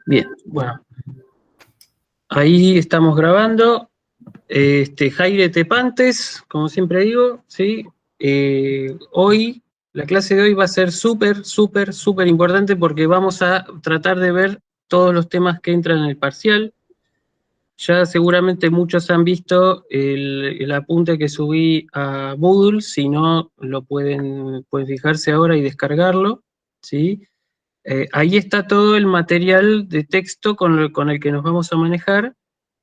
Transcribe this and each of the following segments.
Bien, bueno, ahí estamos grabando. Jaire Tepantes, como siempre digo, ¿sí? Hoy, la clase de hoy va a ser súper importante porque vamos a tratar de ver todos los temas que entran en el parcial. Ya seguramente muchos han visto el apunte que subí a Moodle, si no lo pueden fijarse ahora y descargarlo, ¿sí? Ahí está todo el material de texto con el que nos vamos a manejar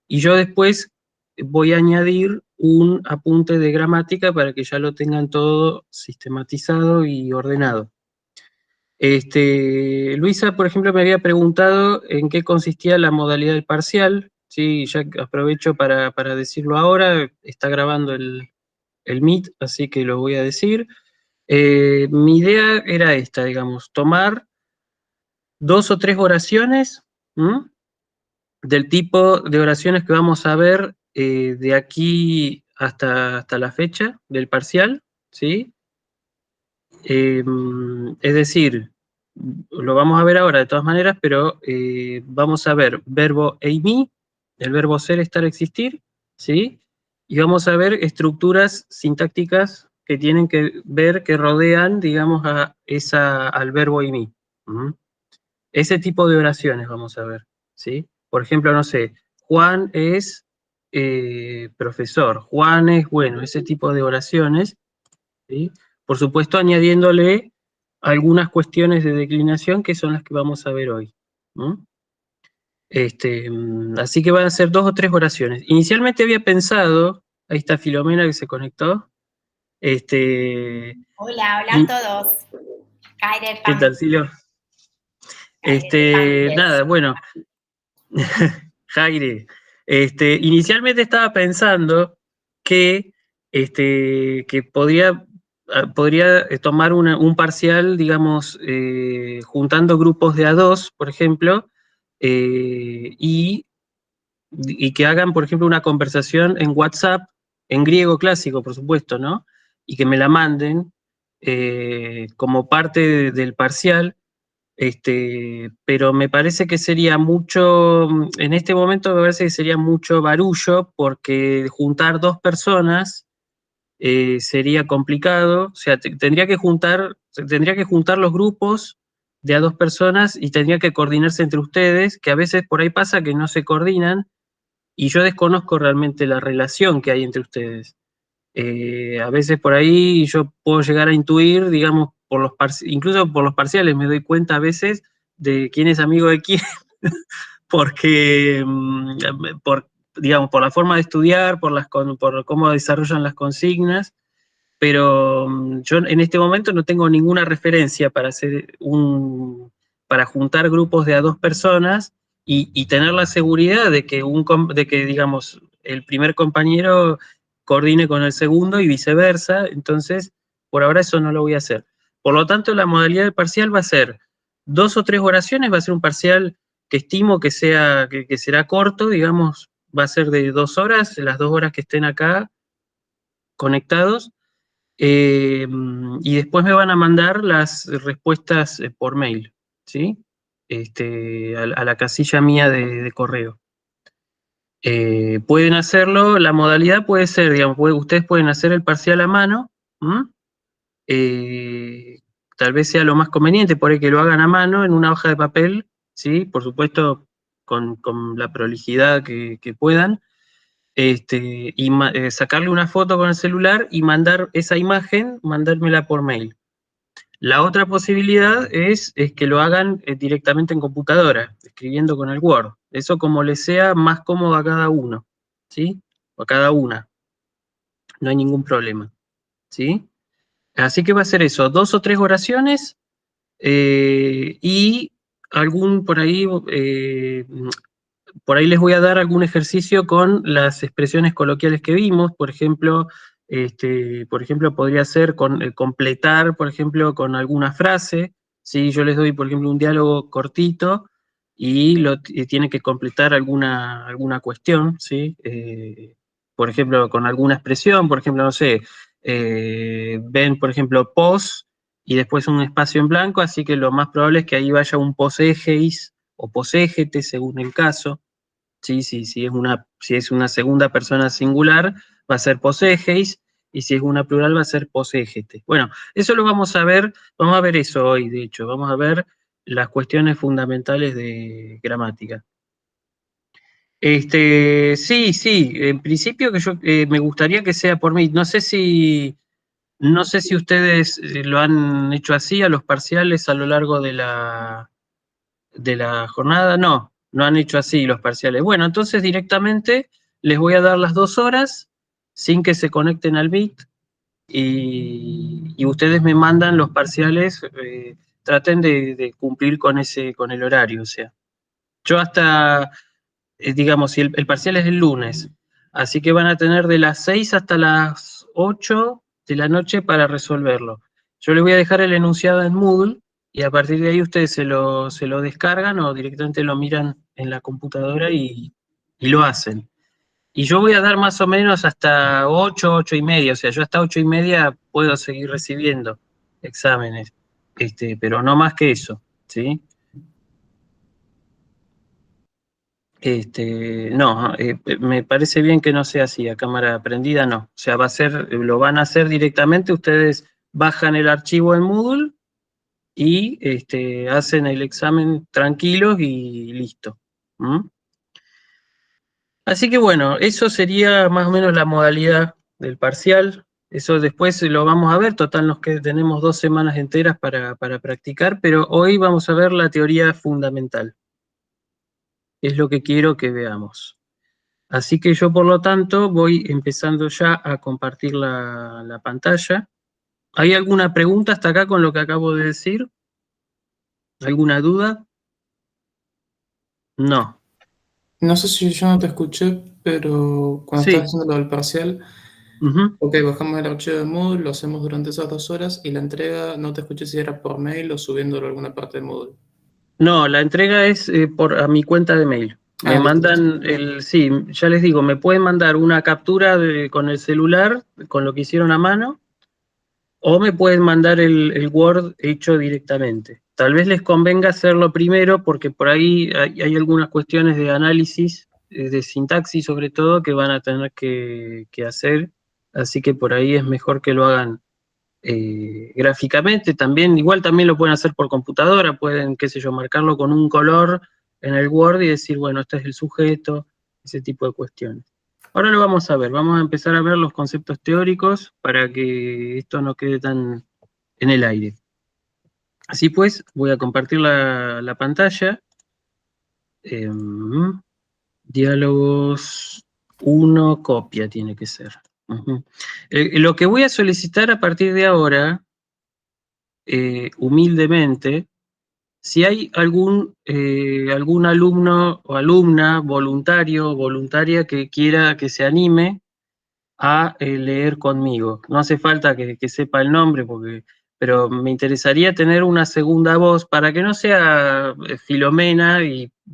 y yo después voy a añadir un apunte de gramática para que ya lo tengan todo sistematizado y ordenado. Luisa, por ejemplo, me había preguntado en qué consistía la modalidad del parcial. Sí, ya aprovecho para decirlo ahora. Está grabando el Meet, así que lo voy a decir. Mi idea era esta, digamos, tomar 2 o 3 oraciones, ¿m? Del tipo de oraciones que vamos a ver de aquí hasta la fecha del parcial, ¿sí? Es decir, lo vamos a ver ahora de todas maneras, pero vamos a ver verbo eimi, el verbo ser, estar, existir, ¿sí? Y vamos a ver estructuras sintácticas que tienen que ver, que rodean, digamos, al verbo eimi. ¿Mm? Ese tipo de oraciones vamos a ver, ¿sí? Por ejemplo, no sé, Juan es profesor, Juan es bueno, ese tipo de oraciones, ¿sí? Por supuesto, añadiéndole algunas cuestiones de declinación que son las que vamos a ver hoy. ¿No? Así que van a ser 2 o 3 oraciones. Inicialmente había pensado, ahí está Filomena que se conectó. Hola, hola a Y, todos. Kaire ¿qué Pan, tal, Silo? Kaire de Pantes. Nada, bueno, Jaire, inicialmente estaba pensando que, que podría tomar un parcial, digamos, juntando grupos de A2, por ejemplo, y que hagan, por ejemplo, una conversación en WhatsApp, en griego clásico, por supuesto, ¿no? Y que me la manden como parte del parcial, pero me parece que sería mucho, en este momento me parece que sería mucho barullo porque juntar 2 personas sería complicado, o sea, tendría que juntar los grupos de A 2 personas y tendría que coordinarse entre ustedes, que a veces por ahí pasa que no se coordinan y yo desconozco realmente la relación que hay entre ustedes. A veces por ahí yo puedo llegar a intuir, digamos, incluso por los parciales me doy cuenta a veces de quién es amigo de quién, porque, digamos, por la forma de estudiar, por cómo desarrollan las consignas, pero yo en este momento no tengo ninguna referencia para juntar grupos de A 2 personas y tener la seguridad de que, digamos, el primer compañero coordine con el segundo y viceversa. Entonces, por ahora eso no lo voy a hacer. Por lo tanto, la modalidad del parcial va a ser 2 o 3 oraciones, va a ser un parcial que estimo que será corto, digamos, va a ser de 2 horas, las 2 horas que estén acá conectados, y después me van a mandar las respuestas por mail, ¿sí? A la casilla mía de correo. Pueden hacerlo, la modalidad puede ser, digamos, ustedes pueden hacer el parcial a mano, eh, tal vez sea lo más conveniente, por ahí que lo hagan a mano en una hoja de papel, ¿sí? Por supuesto, con la prolijidad que puedan, sacarle una foto con el celular y mandar esa imagen, mandármela por mail. La otra posibilidad es que lo hagan directamente en computadora, escribiendo con el Word. Eso como les sea más cómodo a cada uno, ¿sí? O a cada una. No hay ningún problema, ¿sí? Así que va a ser eso, 2 o 3 oraciones y algún por ahí les voy a dar algún ejercicio con las expresiones coloquiales que vimos, por ejemplo podría ser completar, por ejemplo, con alguna frase, ¿sí? Yo les doy, por ejemplo, un diálogo cortito y tiene que completar alguna cuestión, ¿sí? Por ejemplo, con alguna expresión, por ejemplo, no sé, ven, por ejemplo, pos y después un espacio en blanco, así que lo más probable es que ahí vaya un poseéis, o poségete según el caso. ¿Sí? Si es una segunda persona singular, va a ser posegeis, y si es una plural va a ser poségete. Bueno, eso lo vamos a ver eso hoy, de hecho, vamos a ver las cuestiones fundamentales de gramática. Sí, en principio que yo me gustaría que sea por mí. No sé si ustedes lo han hecho así a los parciales a lo largo de la jornada. No, no han hecho así los parciales. Bueno, entonces directamente les voy a dar las 2 horas sin que se conecten al Meet y ustedes me mandan los parciales. Traten de cumplir con el horario, o sea. Yo hasta digamos, si el parcial es el lunes, así que van a tener de las 6 hasta las 8 de la noche para resolverlo. Yo les voy a dejar el enunciado en Moodle y a partir de ahí ustedes se lo descargan o directamente lo miran en la computadora y lo hacen. Y yo voy a dar más o menos hasta 8, 8:30, o sea, yo hasta 8:30 puedo seguir recibiendo exámenes, pero no más que eso, ¿sí? No, me parece bien que no sea así, a cámara prendida no. O sea, lo van a hacer directamente, ustedes bajan el archivo en Moodle y hacen el examen tranquilos y listo. ¿Mm? Así que bueno, eso sería más o menos la modalidad del parcial. Eso después lo vamos a ver, total tenemos 2 semanas enteras para practicar, pero hoy vamos a ver la teoría fundamental. Es lo que quiero que veamos. Así que yo, por lo tanto, voy empezando ya a compartir la pantalla. ¿Hay alguna pregunta hasta acá con lo que acabo de decir? ¿Alguna duda? No. No sé si yo no te escuché, pero cuando Sí. estabas haciendo lo del parcial, Ujú. ok, bajamos el archivo de Moodle, lo hacemos durante esas 2 horas y la entrega no te escuché si era por mail o subiéndolo a alguna parte de Moodle. No, la entrega es a mi cuenta de mail. Me Ah, listo, listo. mandan sí, ya les digo, me pueden mandar una captura con el celular, con lo que hicieron a mano, o me pueden mandar el Word hecho directamente. Tal vez les convenga hacerlo primero porque por ahí hay algunas cuestiones de análisis, de sintaxis sobre todo, que van a tener que hacer, así que por ahí es mejor que lo hagan gráficamente. También, igual también lo pueden hacer por computadora, pueden, qué sé yo, marcarlo con un color en el Word y decir, bueno, este es el sujeto, ese tipo de cuestiones. Ahora lo vamos a ver, vamos a empezar a ver los conceptos teóricos para que esto no quede tan en el aire. Así pues, voy a compartir la pantalla. Diálogos 1, copia tiene que ser. Lo que voy a solicitar a partir de ahora, humildemente, si hay algún alumno o alumna voluntario o voluntaria que quiera que se anime a leer conmigo. No hace falta que sepa el nombre, pero me interesaría tener una segunda voz para que no sea Filomena,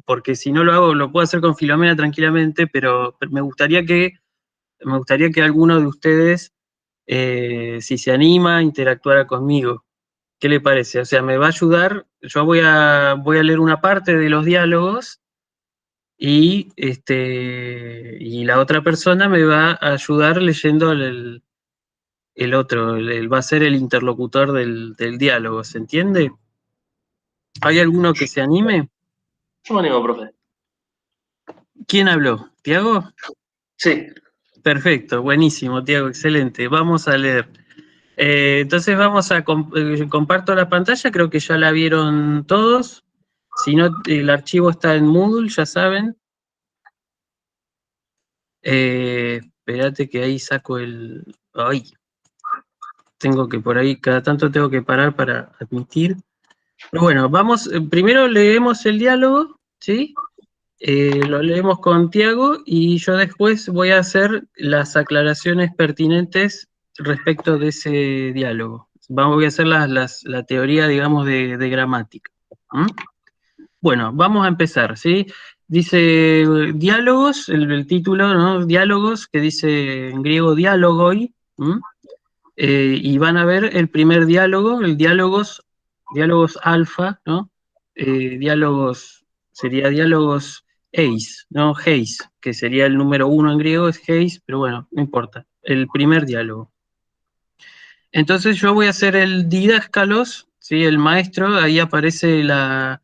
porque si no lo hago, lo puedo hacer con Filomena tranquilamente, pero me gustaría que alguno de ustedes, si se anima, interactuara conmigo. ¿Qué le parece? O sea, me va a ayudar, yo voy a leer una parte de los diálogos y la otra persona me va a ayudar leyendo el otro, va a ser el interlocutor del diálogo, ¿se entiende? ¿Hay alguno que se anime? Yo me animo, profe. ¿Quién habló? ¿Tiago? Sí. Perfecto, buenísimo, Tiago, excelente. Vamos a leer. Entonces comparto la pantalla, creo que ya la vieron todos. Si no, el archivo está en Moodle, ya saben. Espérate que ahí saco Ay, tengo que por ahí, cada tanto tengo que parar para admitir. Pero bueno, primero leemos el diálogo, ¿sí? Lo leemos con Tiago y yo después voy a hacer las aclaraciones pertinentes respecto de ese diálogo. Voy a hacer la teoría, digamos, de gramática. ¿Mm? Bueno, vamos a empezar, ¿sí? Dice diálogos, el título, ¿no? Diálogos, que dice en griego dialogoi, y van a ver el primer diálogo, diálogos alfa, ¿no? Diálogos Sería diálogos eis, no heis, que sería el número 1 en griego, es heis, pero bueno, no importa. El primer diálogo. Entonces yo voy a hacer el didáscalos, ¿sí? El maestro, ahí aparece la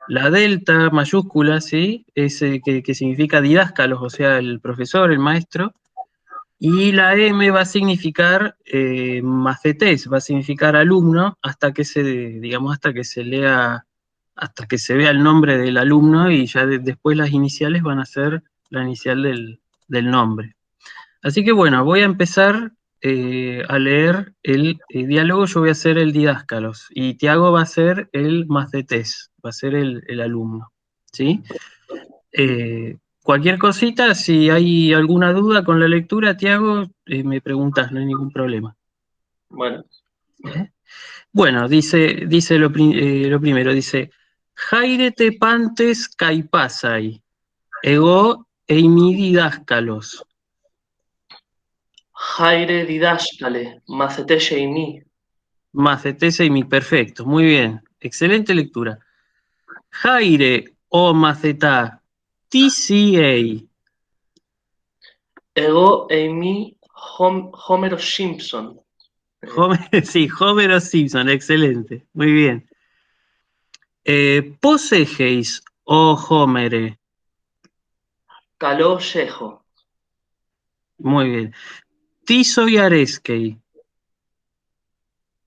delta mayúscula, ¿sí? Que significa didáscalos, o sea, el profesor, el maestro. Y la M va a significar macetés, va a significar alumno, hasta que digamos, hasta que se lea, hasta que se vea el nombre del alumno, y ya después las iniciales van a ser la inicial del nombre. Así que bueno, voy a empezar a leer el diálogo. Yo voy a hacer el didáscalos, y Tiago va a ser el macetés, va a ser el alumno, ¿sí? Cualquier cosita, si hay alguna duda con la lectura, Tiago, me preguntas, no hay ningún problema. Bueno, ¿Eh? Bueno, dice lo primero, dice, Jairete pantes caipasai, ego eimi didáscalos. Jaire didáscale, macetelle y mí. Macetés eimi, perfecto, muy bien, excelente lectura. Jaire o macetá, TCA. Ego y mí, Homero Simpson. Sí, Homero Simpson, excelente, muy bien. Posegeis o Homere. Caló Yejo. Muy bien. Tiso y Areskei.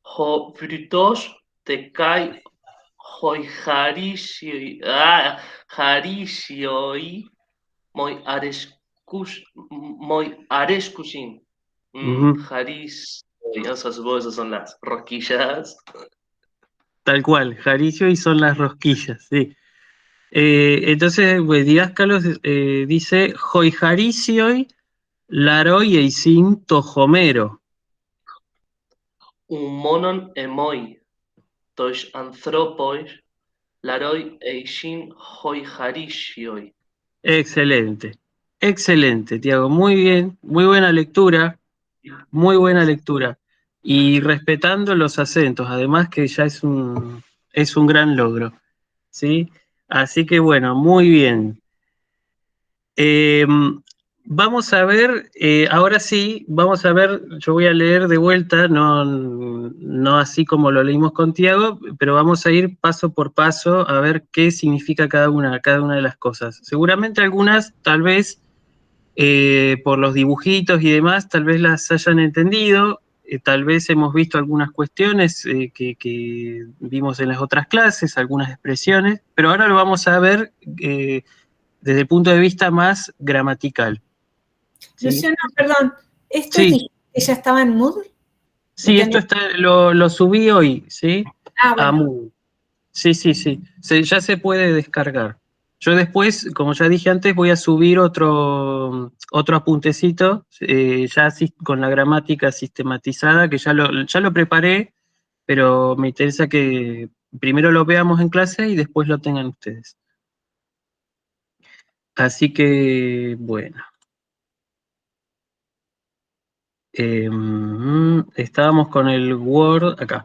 Jo frutos te cae. Hoi jaricio. Jaricio. Moi arescusin. Ujú, Jaris. O sea, supongo que esas son las rosquillas. tal cual, Jaricio y son las rosquillas, sí. Entonces, pues, Didáscalos dice, Hoi Jaricioi, Laroi eisin Tojomero. Un monon emoi. Tois anthropois. Laroi eishin hoi jaricioi. Excelente, excelente, Tiago, muy bien, muy buena lectura, muy buena lectura. Y respetando los acentos, además que ya es un gran logro, ¿sí? Así que bueno, muy bien. Eh, Vamos a ver, ahora sí, vamos a ver, yo voy a leer de vuelta, no así como lo leímos con Tiago, pero vamos a ir paso por paso a ver qué significa cada una de las cosas. Seguramente algunas, tal vez, por los dibujitos y demás, tal vez las hayan entendido, tal vez hemos visto algunas cuestiones que vimos en las otras clases, algunas expresiones, pero ahora lo vamos a ver desde el punto de vista más gramatical. ¿Sí? Luciano, perdón, ¿esto Sí, ya estaba en Moodle? sí, esto lo subí hoy, ¿sí? Ah, A bueno. Moodle. Sí, sí, sí. Ya se puede descargar. Yo después, como ya dije antes, voy a subir otro apuntecito, ya con la gramática sistematizada, que ya lo preparé, pero me interesa que primero lo veamos en clase y después lo tengan ustedes. Así que, bueno. Estábamos con el Word acá.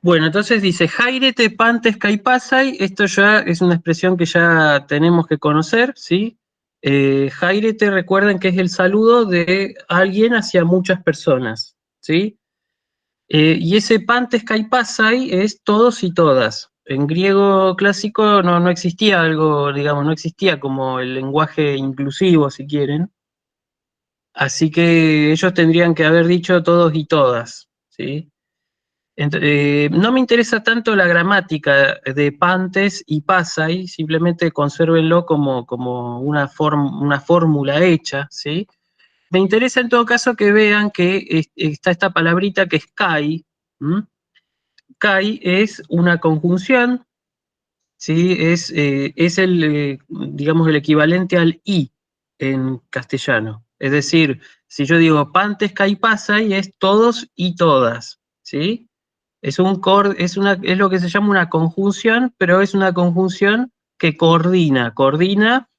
Bueno, entonces dice, Jairete pantes caipasai, esto ya es una expresión que ya tenemos que conocer, ¿sí? Jairete, recuerden que es el saludo de alguien hacia muchas personas, ¿sí? Y ese pantes caipasai es todos y todas. En griego clásico no existía algo, digamos, no existía como el lenguaje inclusivo, si quieren. Así que ellos tendrían que haber dicho todos y todas, ¿sí? No me interesa tanto la gramática de pantes y pasai, simplemente consérvenlo como una fórmula hecha, ¿sí? Me interesa en todo caso que vean que está esta palabrita que es kai. Kai es una conjunción, ¿sí? Es digamos, el equivalente al i en castellano. Es decir, si yo digo pantes caipasai, es todos y todas, ¿sí? Es lo que se llama una conjunción, pero es una conjunción que coordina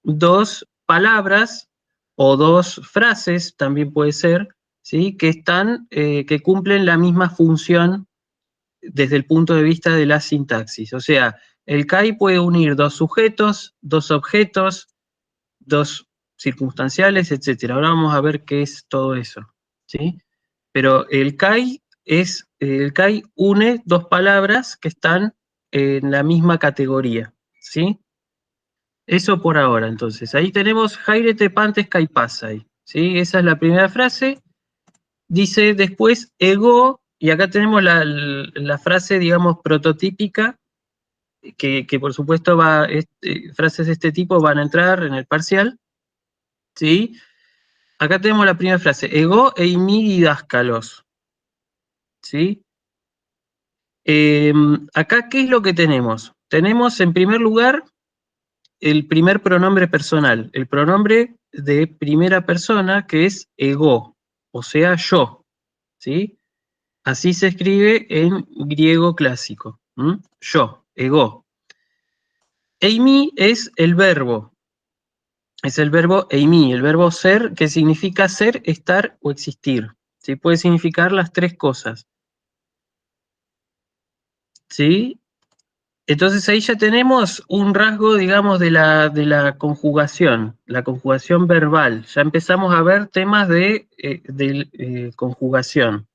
dos palabras o dos frases, también puede ser, ¿sí? Que cumplen la misma función desde el punto de vista de la sintaxis. O sea, El CAI puede unir dos sujetos, dos objetos, dos circunstanciales, etc. Ahora vamos a ver qué es todo eso, ¿sí? Pero el CAI une dos palabras que están en la misma categoría, ¿sí? Eso por ahora, entonces. Ahí tenemos Jairete Pantes Caipasai, ¿sí? Esa es la primera frase. Dice después ego, y acá tenemos la frase, digamos, prototípica, que por supuesto frases de este tipo van a entrar en el parcial, ¿sí? Acá tenemos la primera frase, ego eimi didáscalos, ¿sí? Acá, ¿qué es lo que tenemos? Tenemos, en primer lugar, el primer pronombre personal, el pronombre de primera persona, que es ego, o sea, yo, ¿sí? Así se escribe en griego clásico, yo, ego. Eimi es el verbo eimi, el verbo ser, que significa ser, estar o existir, ¿sí? Puede significar las tres cosas, ¿sí? Entonces ahí ya tenemos un rasgo, digamos, de la conjugación, la conjugación verbal. Ya empezamos a ver temas de conjugación.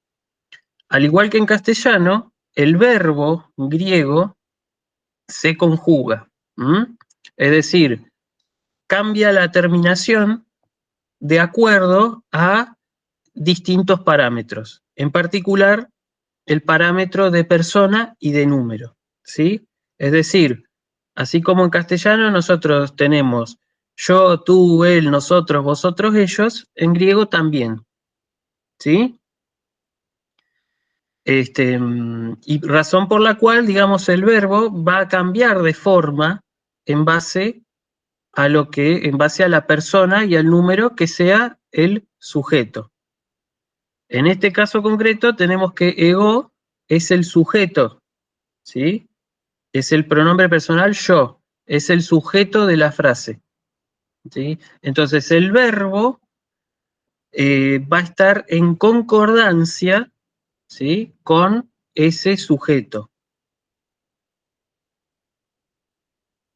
Al igual que en castellano, el verbo griego se conjuga. Es decir, cambia la terminación de acuerdo a distintos parámetros. En particular, el parámetro de persona y de número, ¿sí? Es decir, así como en castellano nosotros tenemos yo, tú, él, nosotros, vosotros, ellos, en griego también, ¿sí? Y razón por la cual, digamos, el verbo va a cambiar de forma en base a en base a la persona y al número que sea el sujeto. En este caso concreto tenemos que ego es el sujeto, ¿sí? Es el pronombre personal yo, es el sujeto de la frase, ¿sí? Entonces el verbo va a estar en concordancia, ¿sí? Con ese sujeto.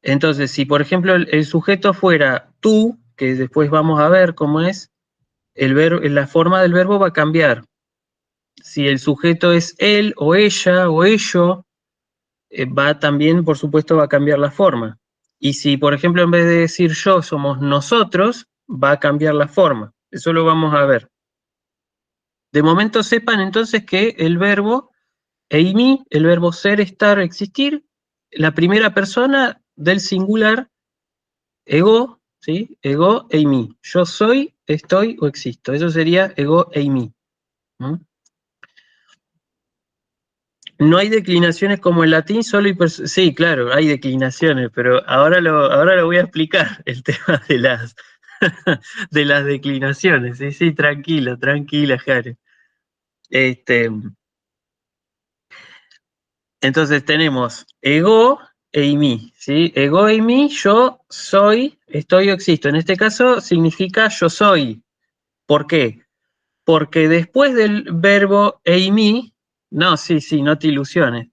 Entonces, si por ejemplo el sujeto fuera tú, que después vamos a ver cómo es, la forma del verbo va a cambiar. Si el sujeto es él o ella o ello, también, por supuesto, va a cambiar la forma. Y si, por ejemplo, en vez de decir yo somos nosotros, va a cambiar la forma. Eso lo vamos a ver. De momento sepan entonces que el verbo eimi, el verbo ser, estar, existir, la primera persona del singular, ego, ¿sí? Ego eimi. Yo soy, estoy o existo. Eso sería ego eimi. No hay declinaciones como en latín, solo sí, claro, hay declinaciones, pero ahora lo voy a explicar, el tema de de las declinaciones. Sí, sí, tranquila, Jare. Entonces tenemos ego e mi, ¿sí? Ego e mi, yo soy, estoy o existo. En este caso significa yo soy. ¿Por qué? Porque después del verbo eimi, no, sí, no te ilusiones.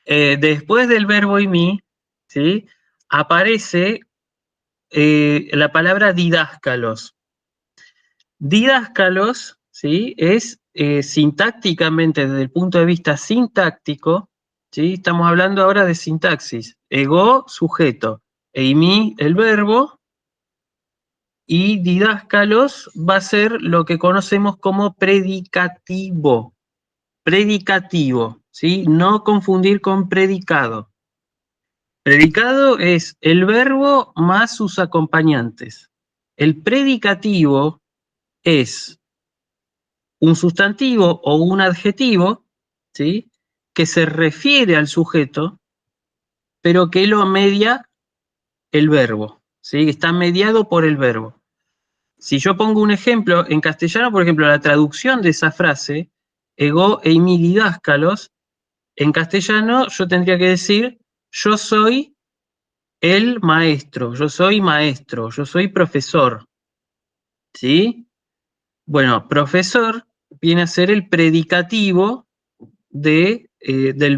Después del verbo eimi, ¿sí? Aparece la palabra didáscalos. Didáscalos, ¿sí? Es sintácticamente, desde el punto de vista sintáctico, ¿sí? Estamos hablando ahora de sintaxis. Ego, sujeto. Eimi, el verbo. Y didáscalos va a ser lo que conocemos como predicativo. Predicativo, ¿sí? No confundir con predicado. Predicado es el verbo más sus acompañantes. El predicativo es un sustantivo o un adjetivo, ¿sí? Que se refiere al sujeto, pero que lo media el verbo, ¿sí? Está mediado por el verbo. Si yo pongo un ejemplo, en castellano, por ejemplo, la traducción de esa frase, ego eimi didáscalos, en castellano yo tendría que decir, yo soy el maestro, yo soy maestro, yo soy profesor, ¿sí? Bueno, profesor viene a ser el predicativo del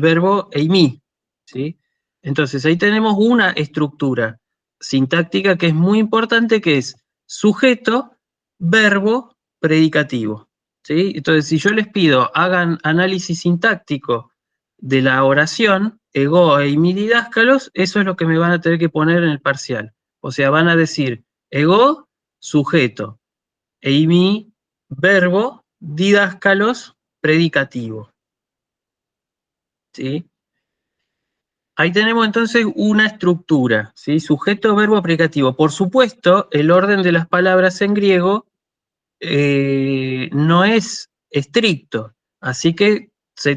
verbo eimi, ¿sí? Entonces, ahí tenemos una estructura sintáctica que es muy importante, que es sujeto, verbo, predicativo. ¿Sí? Entonces, si yo les pido hagan análisis sintáctico de la oración, ego e mi didáscalos, eso es lo que me van a tener que poner en el parcial. O sea, van a decir ego, sujeto, e mi, verbo, didáscalos, predicativo. ¿Sí? Ahí tenemos entonces una estructura, ¿sí? Sujeto, verbo, predicativo. Por supuesto, el orden de las palabras en griego no es estricto, así que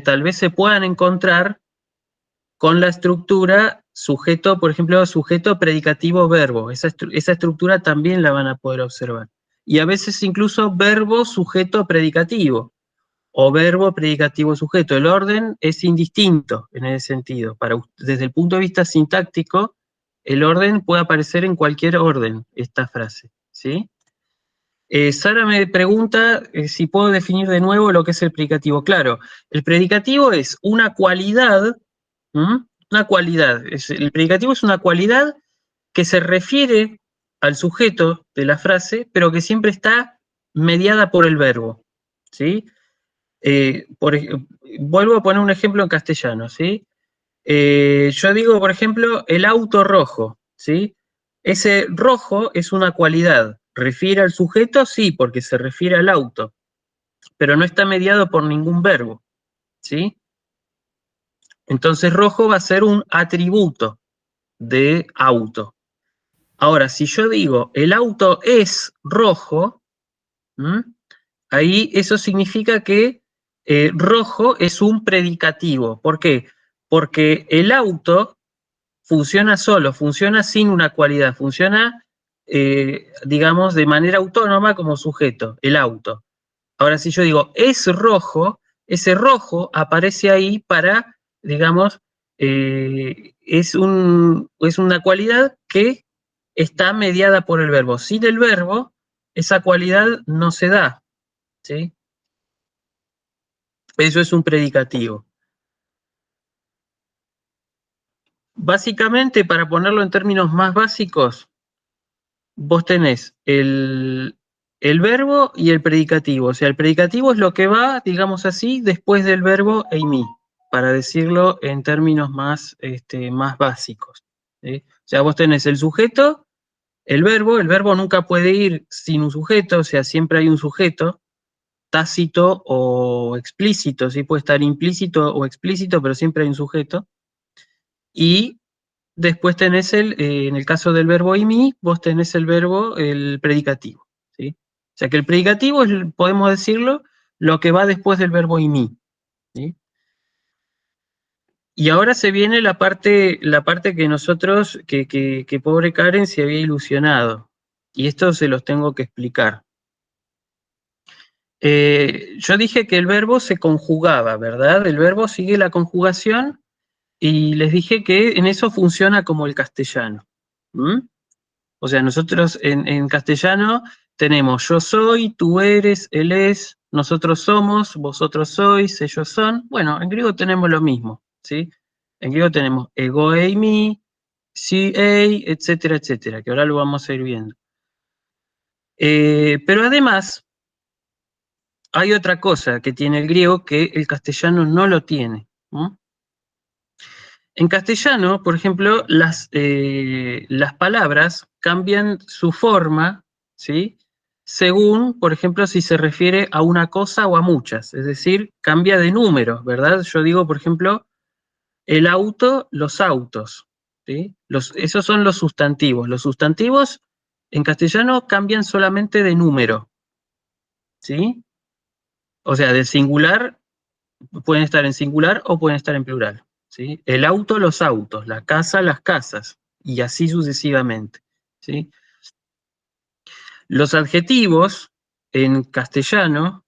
tal vez se puedan encontrar con la estructura sujeto, por ejemplo, sujeto, predicativo, verbo. Esa estructura también la van a poder observar. Y a veces incluso verbo, sujeto, predicativo, o verbo, predicativo, sujeto. El orden es indistinto en ese sentido. Desde el punto de vista sintáctico, el orden puede aparecer en cualquier orden, esta frase, ¿sí? Sara me pregunta si puedo definir de nuevo lo que es el predicativo. Claro, el predicativo es una cualidad, una cualidad. El predicativo es una cualidad que se refiere al sujeto de la frase, pero que siempre está mediada por el verbo, ¿sí? Vuelvo a poner un ejemplo en castellano, ¿sí? Yo digo, por ejemplo, el auto rojo, ¿sí? Ese rojo es una cualidad. ¿Refiere al sujeto? Sí, porque se refiere al auto, pero no está mediado por ningún verbo, ¿sí? Entonces rojo va a ser un atributo de auto. Ahora, si yo digo el auto es rojo, ahí eso significa que rojo es un predicativo. ¿Por qué? Porque el auto funciona solo, funciona sin una cualidad, funciona, digamos, de manera autónoma como sujeto, el auto. Ahora, si yo digo es rojo, ese rojo aparece ahí para, digamos, es una cualidad que está mediada por el verbo. Sin el verbo, esa cualidad no se da, ¿sí? Eso es un predicativo. Básicamente, para ponerlo en términos más básicos, vos tenés el verbo y el predicativo. O sea, el predicativo es lo que va, digamos así, después del verbo eimi, para decirlo en términos más básicos, ¿sí? O sea, vos tenés el sujeto, el verbo nunca puede ir sin un sujeto, o sea, siempre hay un sujeto, tácito o explícito, ¿sí? Puede estar implícito o explícito, pero siempre hay un sujeto. Y después tenés en el caso del verbo imi, vos tenés el verbo, el predicativo, ¿sí? O sea que el predicativo es, podemos decirlo, lo que va después del verbo imi, ¿sí? Y ahora se viene la parte que nosotros, que pobre Karen se había ilusionado. Y esto se los tengo que explicar. Yo dije que el verbo se conjugaba, ¿verdad? El verbo sigue la conjugación y les dije que en eso funciona como el castellano. O sea, nosotros en castellano tenemos yo soy, tú eres, él es, nosotros somos, vosotros sois, ellos son. Bueno, en griego tenemos lo mismo, ¿sí? En griego tenemos ego, eimi, si, ei, etcétera, etcétera, que ahora lo vamos a ir viendo. Pero además, hay otra cosa que tiene el griego que el castellano no lo tiene. En castellano, por ejemplo, las palabras cambian su forma, ¿sí? Según, por ejemplo, si se refiere a una cosa o a muchas, es decir, cambia de número, ¿verdad? Yo digo, por ejemplo, el auto, los autos, ¿sí? Esos son los sustantivos. Los sustantivos en castellano cambian solamente de número, ¿sí? O sea, del singular, pueden estar en singular o pueden estar en plural, ¿sí? El auto, los autos, la casa, las casas, y así sucesivamente, ¿sí? Los adjetivos en castellano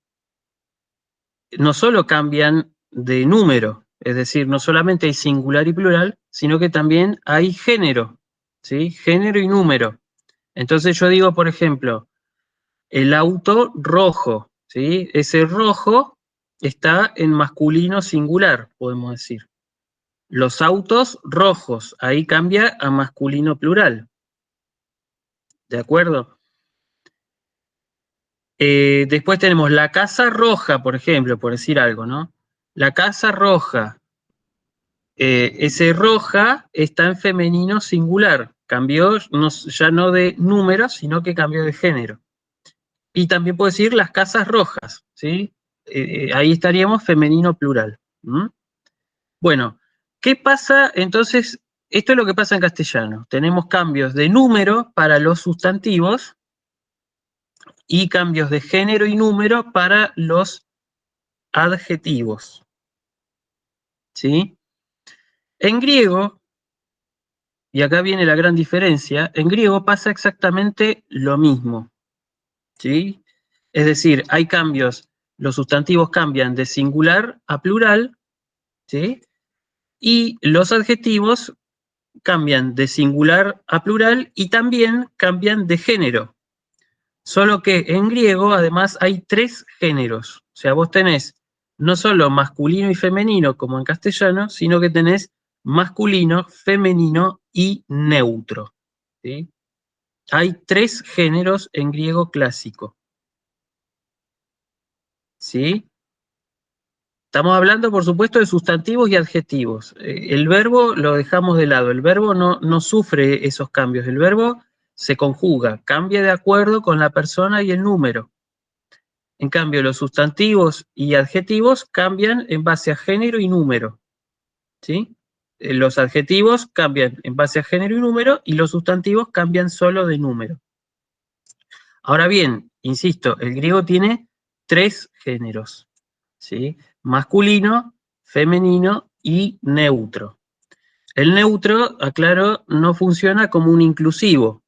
no solo cambian de número, es decir, no solamente hay singular y plural, sino que también hay género, ¿sí? Género y número. Entonces yo digo, por ejemplo, el auto rojo, ¿sí? Ese rojo está en masculino singular, podemos decir. Los autos rojos, ahí cambia a masculino plural. ¿De acuerdo? Después tenemos la casa roja, por ejemplo, por decir algo, ¿no? La casa roja. Ese roja está en femenino singular. Cambió ya no de número, sino que cambió de género. Y también puedo decir las casas rojas, ¿sí? Ahí estaríamos femenino plural. ¿Mm? Bueno, ¿qué pasa entonces? Esto es lo que pasa en castellano. Tenemos cambios de número para los sustantivos y cambios de género y número para los adjetivos. ¿Sí? En griego, y acá viene la gran diferencia, en griego pasa exactamente lo mismo. ¿Sí? Es decir, hay cambios, los sustantivos cambian de singular a plural, ¿sí? Y los adjetivos cambian de singular a plural y también cambian de género. Solo que en griego, además, hay 3 géneros. O sea, vos tenés no solo masculino y femenino como en castellano, sino que tenés masculino, femenino y neutro. ¿Sí? Hay 3 géneros en griego clásico. ¿Sí? Estamos hablando, por supuesto, de sustantivos y adjetivos. El verbo lo dejamos de lado. El verbo no sufre esos cambios. El verbo se conjuga, cambia de acuerdo con la persona y el número. En cambio, los sustantivos y adjetivos cambian en base a género y número. ¿Sí? Los adjetivos cambian en base a género y número y los sustantivos cambian solo de número. Ahora bien, insisto, el griego tiene 3 géneros. ¿Sí? Masculino, femenino y neutro. El neutro, aclaro, no funciona como un inclusivo,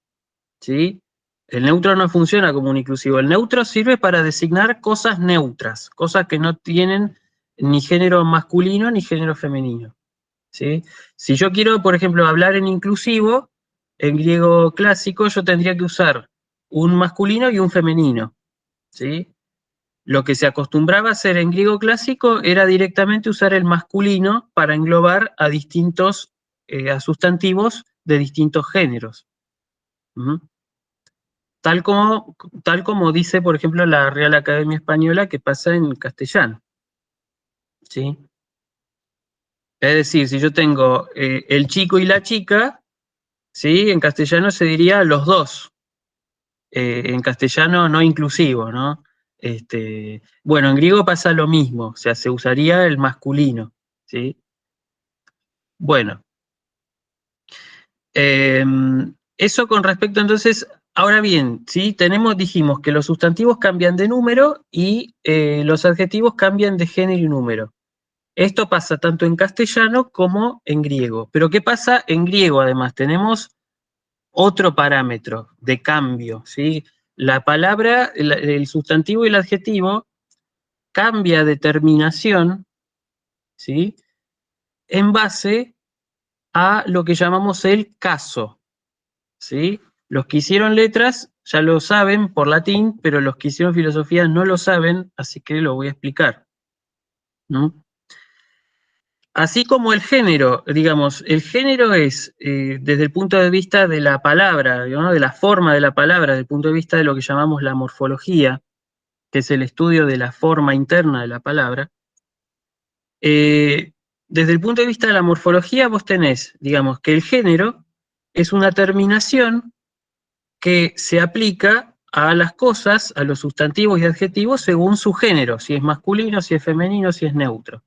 ¿sí? El neutro no funciona como un inclusivo. El neutro sirve para designar cosas neutras, cosas que no tienen ni género masculino ni género femenino, ¿sí? Si yo quiero, por ejemplo, hablar en inclusivo, en griego clásico, yo tendría que usar un masculino y un femenino, ¿sí? Lo que se acostumbraba a hacer en griego clásico era directamente usar el masculino para englobar a distintos a sustantivos de distintos géneros. ¿Mm? Tal como dice, por ejemplo, la Real Academia Española, que pasa en castellano. ¿Sí? Es decir, si yo tengo el chico y la chica, ¿sí? En castellano se diría los dos. En castellano no inclusivo, ¿no? Bueno, en griego pasa lo mismo, o sea, se usaría el masculino, ¿sí? Bueno, eso con respecto entonces, ahora bien, ¿sí? Dijimos que los sustantivos cambian de número y los adjetivos cambian de género y número. Esto pasa tanto en castellano como en griego. Pero ¿qué pasa en griego además? Tenemos otro parámetro de cambio, ¿sí? La palabra, el sustantivo y el adjetivo cambia de terminación, ¿sí? En base a lo que llamamos el caso, ¿sí? Los que hicieron letras ya lo saben por latín, pero los que hicieron filosofía no lo saben, así que lo voy a explicar, ¿no? Así como el género, digamos, el género es, desde el punto de vista de la palabra, ¿no? De la forma de la palabra, desde el punto de vista de lo que llamamos la morfología, que es el estudio de la forma interna de la palabra, desde el punto de vista de la morfología vos tenés, digamos, que el género es una terminación que se aplica a las cosas, a los sustantivos y adjetivos según su género, si es masculino, si es femenino, si es neutro.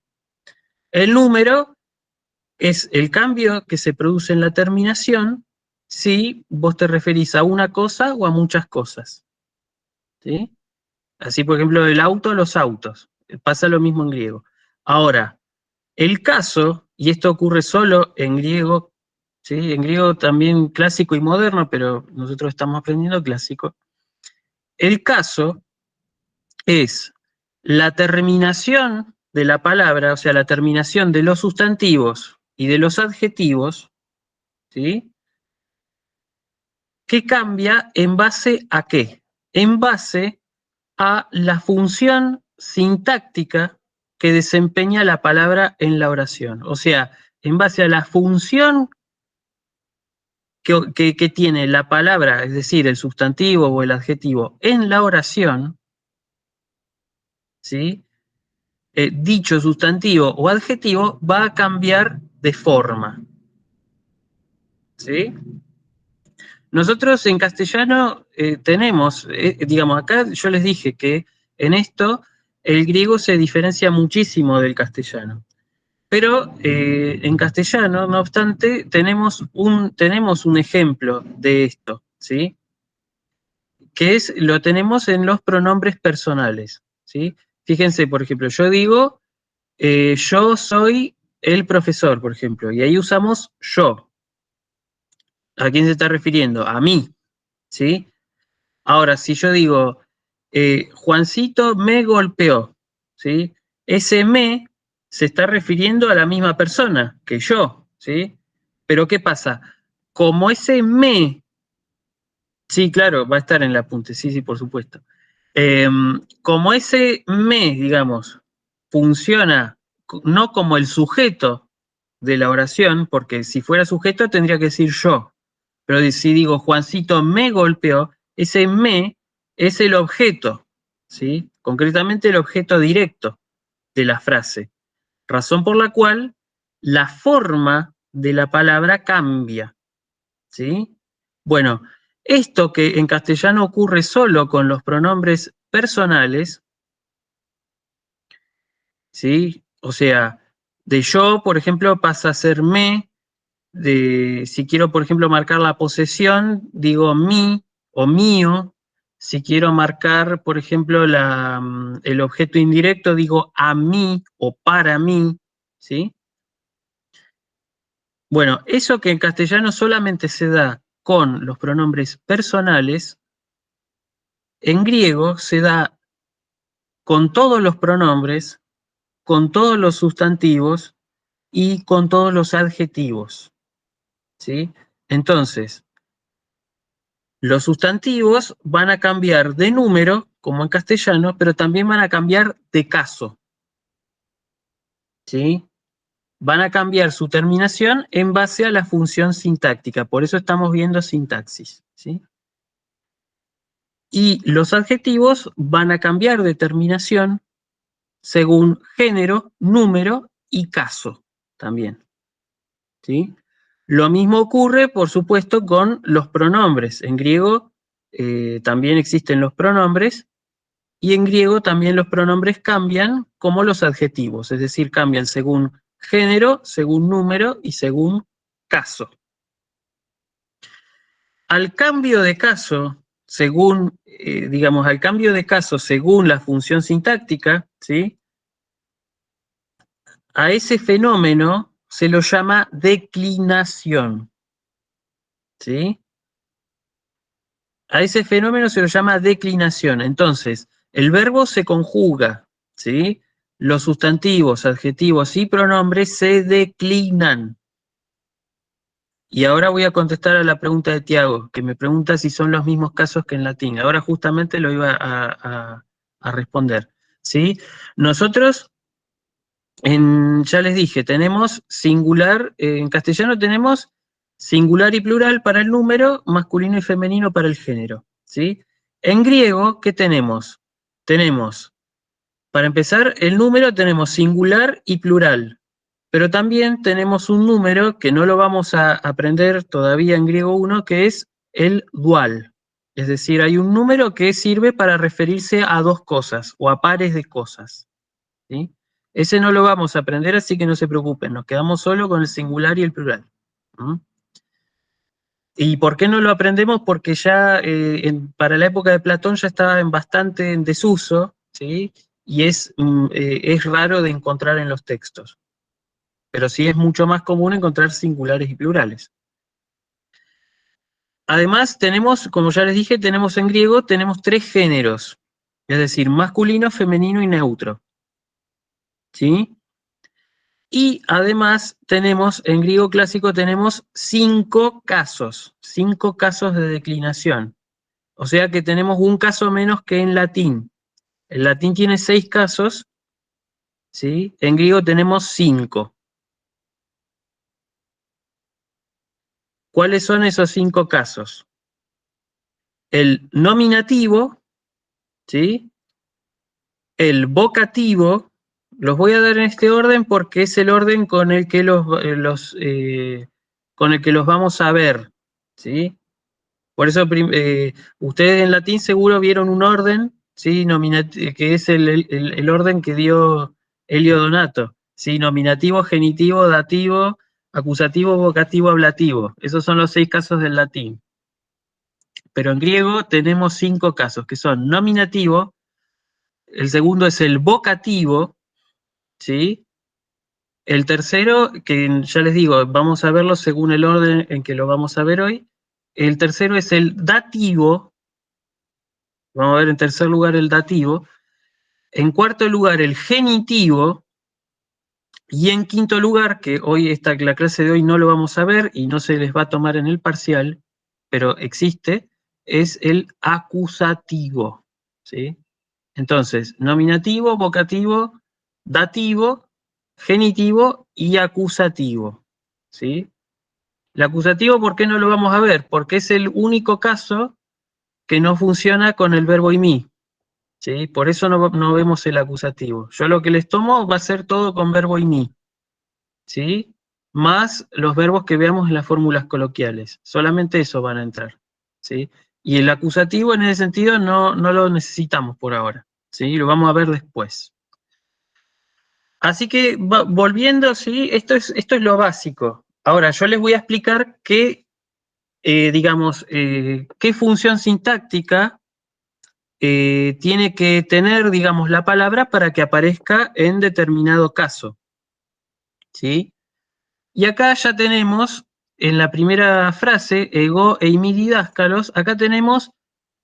El número es el cambio que se produce en la terminación si vos te referís a una cosa o a muchas cosas. ¿Sí? Así, por ejemplo, el auto, los autos. Pasa lo mismo en griego. Ahora, el caso, y esto ocurre solo en griego, ¿sí? En griego también clásico y moderno, pero nosotros estamos aprendiendo clásico. El caso es la terminación de la palabra, o sea, la terminación de los sustantivos y de los adjetivos, ¿sí? ¿Qué cambia en base a qué? En base a la función sintáctica que desempeña la palabra en la oración. O sea, en base a la función que tiene la palabra, es decir, el sustantivo o el adjetivo en la oración, ¿sí? Dicho sustantivo o adjetivo va a cambiar de forma, ¿sí? Nosotros en castellano tenemos, digamos, acá yo les dije que en esto el griego se diferencia muchísimo del castellano. Pero en castellano, no obstante, tenemos un ejemplo de esto, ¿sí? Que lo tenemos en los pronombres personales, ¿sí? Fíjense, por ejemplo, yo digo, yo soy el profesor, por ejemplo, y ahí usamos yo. ¿A quién se está refiriendo? A mí, ¿sí? Ahora, si yo digo, Juancito me golpeó, ¿sí? Ese me se está refiriendo a la misma persona que yo, ¿sí? Pero ¿qué pasa? Como ese me, sí, claro, va a estar en el apunte, sí, por supuesto. Como ese me, digamos, funciona no como el sujeto de la oración, porque si fuera sujeto tendría que decir yo, pero si digo Juancito me golpeó, ese me es el objeto, ¿sí? Concretamente el objeto directo de la frase, razón por la cual la forma de la palabra cambia, ¿sí? Bueno, esto que en castellano ocurre solo con los pronombres personales, ¿sí? O sea, de yo, por ejemplo, pasa a ser me, si quiero, por ejemplo, marcar la posesión, digo mi o mío. Si quiero marcar, por ejemplo, el objeto indirecto, digo a mí o para mí, ¿sí? Bueno, eso que en castellano solamente se da con los pronombres personales, en griego se da con todos los pronombres, con todos los sustantivos y con todos los adjetivos, ¿sí? Entonces, los sustantivos van a cambiar de número, como en castellano, pero también van a cambiar de caso, ¿sí? Van a cambiar su terminación en base a la función sintáctica, por eso estamos viendo sintaxis, ¿sí? Y los adjetivos van a cambiar de terminación según género, número y caso también, ¿sí? Lo mismo ocurre, por supuesto, con los pronombres. En griego también existen los pronombres, y en griego también los pronombres cambian como los adjetivos, es decir, cambian según género, según número y según caso. Al cambio de caso, según, digamos, al cambio de caso según la función sintáctica, ¿sí? A ese fenómeno se lo llama declinación, ¿sí? A ese fenómeno se lo llama declinación. Entonces, el verbo se conjuga, ¿sí? Los sustantivos, adjetivos y pronombres se declinan. Y ahora voy a contestar a la pregunta de Tiago, que me pregunta si son los mismos casos que en latín. Ahora justamente lo iba a responder, ¿sí? Nosotros, ya les dije, tenemos singular, en castellano tenemos singular y plural para el número, masculino y femenino para el género, ¿sí? En griego, ¿qué tenemos? Tenemos, para empezar, el número tenemos singular y plural, pero también tenemos un número que no lo vamos a aprender todavía en griego 1, que es el dual. Es decir, hay un número que sirve para referirse a dos cosas o a pares de cosas, ¿sí? Ese no lo vamos a aprender, así que no se preocupen, nos quedamos solo con el singular y el plural. ¿Mm? ¿Y por qué no lo aprendemos? Porque ya para la época de Platón ya estaba bastante en desuso, ¿sí? Y es raro de encontrar en los textos. Pero sí es mucho más común encontrar singulares y plurales. Además, tenemos, como ya les dije, tenemos en griego, tenemos 3 géneros, es decir, masculino, femenino y neutro, ¿sí? Y además tenemos, en griego clásico tenemos 5 casos de declinación. O sea que tenemos un caso menos que en latín. El latín tiene 6 casos, ¿sí? En griego tenemos 5. ¿Cuáles son esos 5 casos? El nominativo, ¿sí? El vocativo, los voy a dar en este orden porque es el orden con el que con el que los vamos a ver, ¿sí? Por eso ustedes en latín seguro vieron un orden, ¿sí? Que es el orden que dio Elio Donato, ¿sí? Nominativo, genitivo, dativo, acusativo, vocativo, ablativo. Esos son los 6 casos del latín. Pero en griego tenemos 5 casos, que son nominativo, el segundo es el vocativo, ¿sí? El tercero, que ya les digo, vamos a verlo según el orden en que lo vamos a ver hoy. El tercero es el dativo. Vamos a ver en tercer lugar el dativo. En cuarto lugar el genitivo. Y en quinto lugar, que hoy la clase de hoy no lo vamos a ver y no se les va a tomar en el parcial, pero existe, es el acusativo, ¿sí? Entonces, nominativo, vocativo, dativo, genitivo y acusativo, ¿sí? El acusativo, ¿por qué no lo vamos a ver? Porque es el único caso que no funciona con el verbo imi, ¿sí? Por eso no vemos el acusativo. Yo lo que les tomo va a ser todo con verbo imi, ¿sí? Más los verbos que veamos en las fórmulas coloquiales. Solamente eso van a entrar, ¿sí? Y el acusativo en ese sentido no lo necesitamos por ahora, ¿sí? Lo vamos a ver después. Así que volviendo, ¿sí? Esto es lo básico. Ahora, yo les voy a explicar qué función sintáctica tiene que tener, digamos, la palabra para que aparezca en determinado caso, ¿sí? Y acá ya tenemos, en la primera frase, ego e imi didáscalos, acá tenemos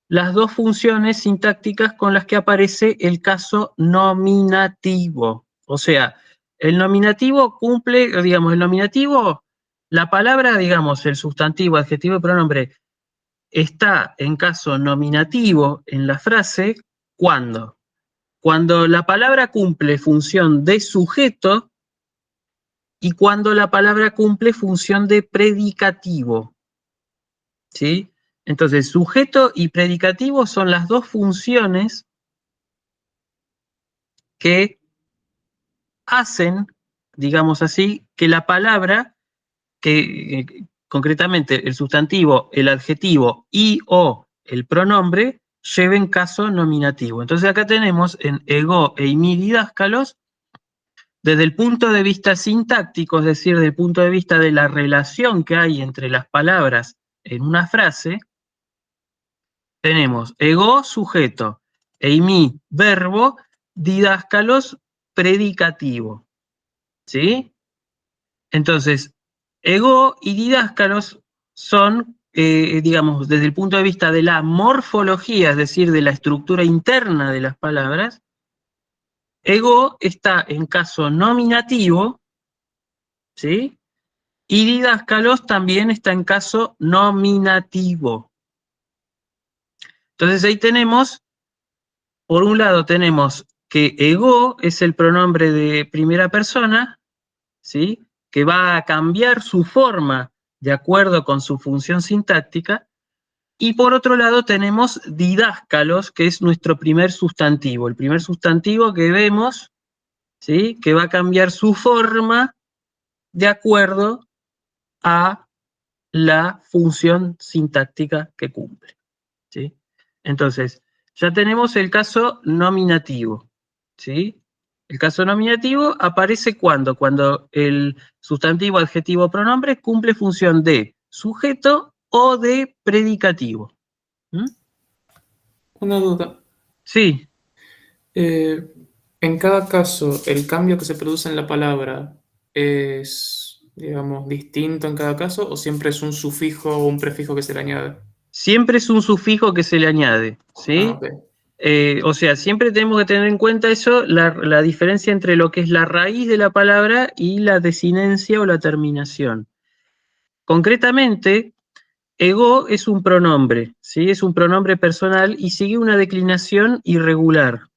las 2 funciones sintácticas con las que aparece el caso nominativo. O sea, el nominativo cumple, digamos, la palabra, digamos, el sustantivo, adjetivo y pronombre, está en caso nominativo en la frase, ¿cuándo? Cuando la palabra cumple función de sujeto y cuando la palabra cumple función de predicativo, ¿sí? Entonces, sujeto y predicativo son las 2 funciones que hacen, digamos así, que la palabra, concretamente el sustantivo, el adjetivo y o el pronombre, lleven caso nominativo. Entonces acá tenemos en ego e imi didáscalos, desde el punto de vista sintáctico, es decir, desde el punto de vista de la relación que hay entre las palabras en una frase, tenemos ego, sujeto, e imi, verbo, didáscalos, predicativo, ¿sí? Entonces, ego y didáscalos son, digamos, desde el punto de vista de la morfología, es decir, de la estructura interna de las palabras, ego está en caso nominativo, ¿sí? Y didáscalos también está en caso nominativo. Entonces ahí tenemos, por un lado tenemos que ego es el pronombre de primera persona, ¿sí? Que va a cambiar su forma de acuerdo con su función sintáctica, y por otro lado tenemos didáscalos, que es nuestro primer sustantivo, el primer sustantivo que vemos, ¿sí? Que va a cambiar su forma de acuerdo a la función sintáctica que cumple, ¿sí? Entonces, ya tenemos el caso nominativo, ¿sí? El caso nominativo aparece cuando el sustantivo, adjetivo, pronombre cumple función de sujeto o de predicativo. ¿Mm? Una duda. Sí, En cada caso, el cambio que se produce en la palabra es, digamos, distinto en cada caso, o siempre es un sufijo o un prefijo que se le añade. siempre es un sufijo que se le añade, ¿sí? Ok. O sea, siempre tenemos que tener en cuenta eso, la diferencia entre lo que es la raíz de la palabra y la desinencia o la terminación. Concretamente, ego es un pronombre, ¿sí? Es un pronombre personal y sigue una declinación irregular,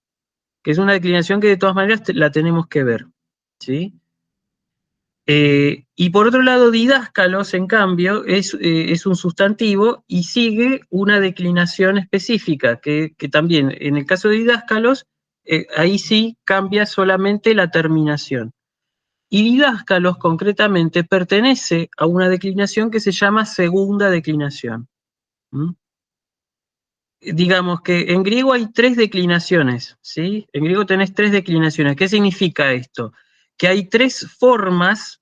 que es una declinación que de todas maneras la tenemos que ver, ¿sí? Y por otro lado, didáscalos, en cambio, es un sustantivo y sigue una declinación específica, que también, en el caso de didáscalos, ahí sí cambia solamente la terminación. Y didáscalos, concretamente, pertenece a una declinación que se llama segunda declinación. ¿Mm? Digamos que en griego hay 3 declinaciones, ¿sí? En griego tenés 3 declinaciones. ¿Qué significa esto? Que hay 3 formas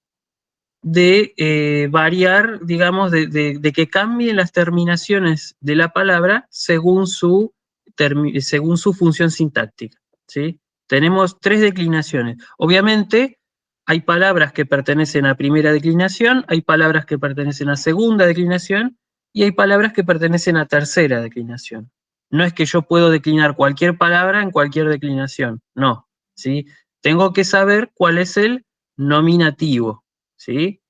de variar, digamos, de que cambien las terminaciones de la palabra según su función sintáctica, ¿sí? Tenemos 3 declinaciones. Obviamente, hay palabras que pertenecen a primera declinación, hay palabras que pertenecen a segunda declinación y hay palabras que pertenecen a tercera declinación. No es que yo puedo declinar cualquier palabra en cualquier declinación, no, ¿sí? Tengo que saber cuál es el nominativo, ¿sí?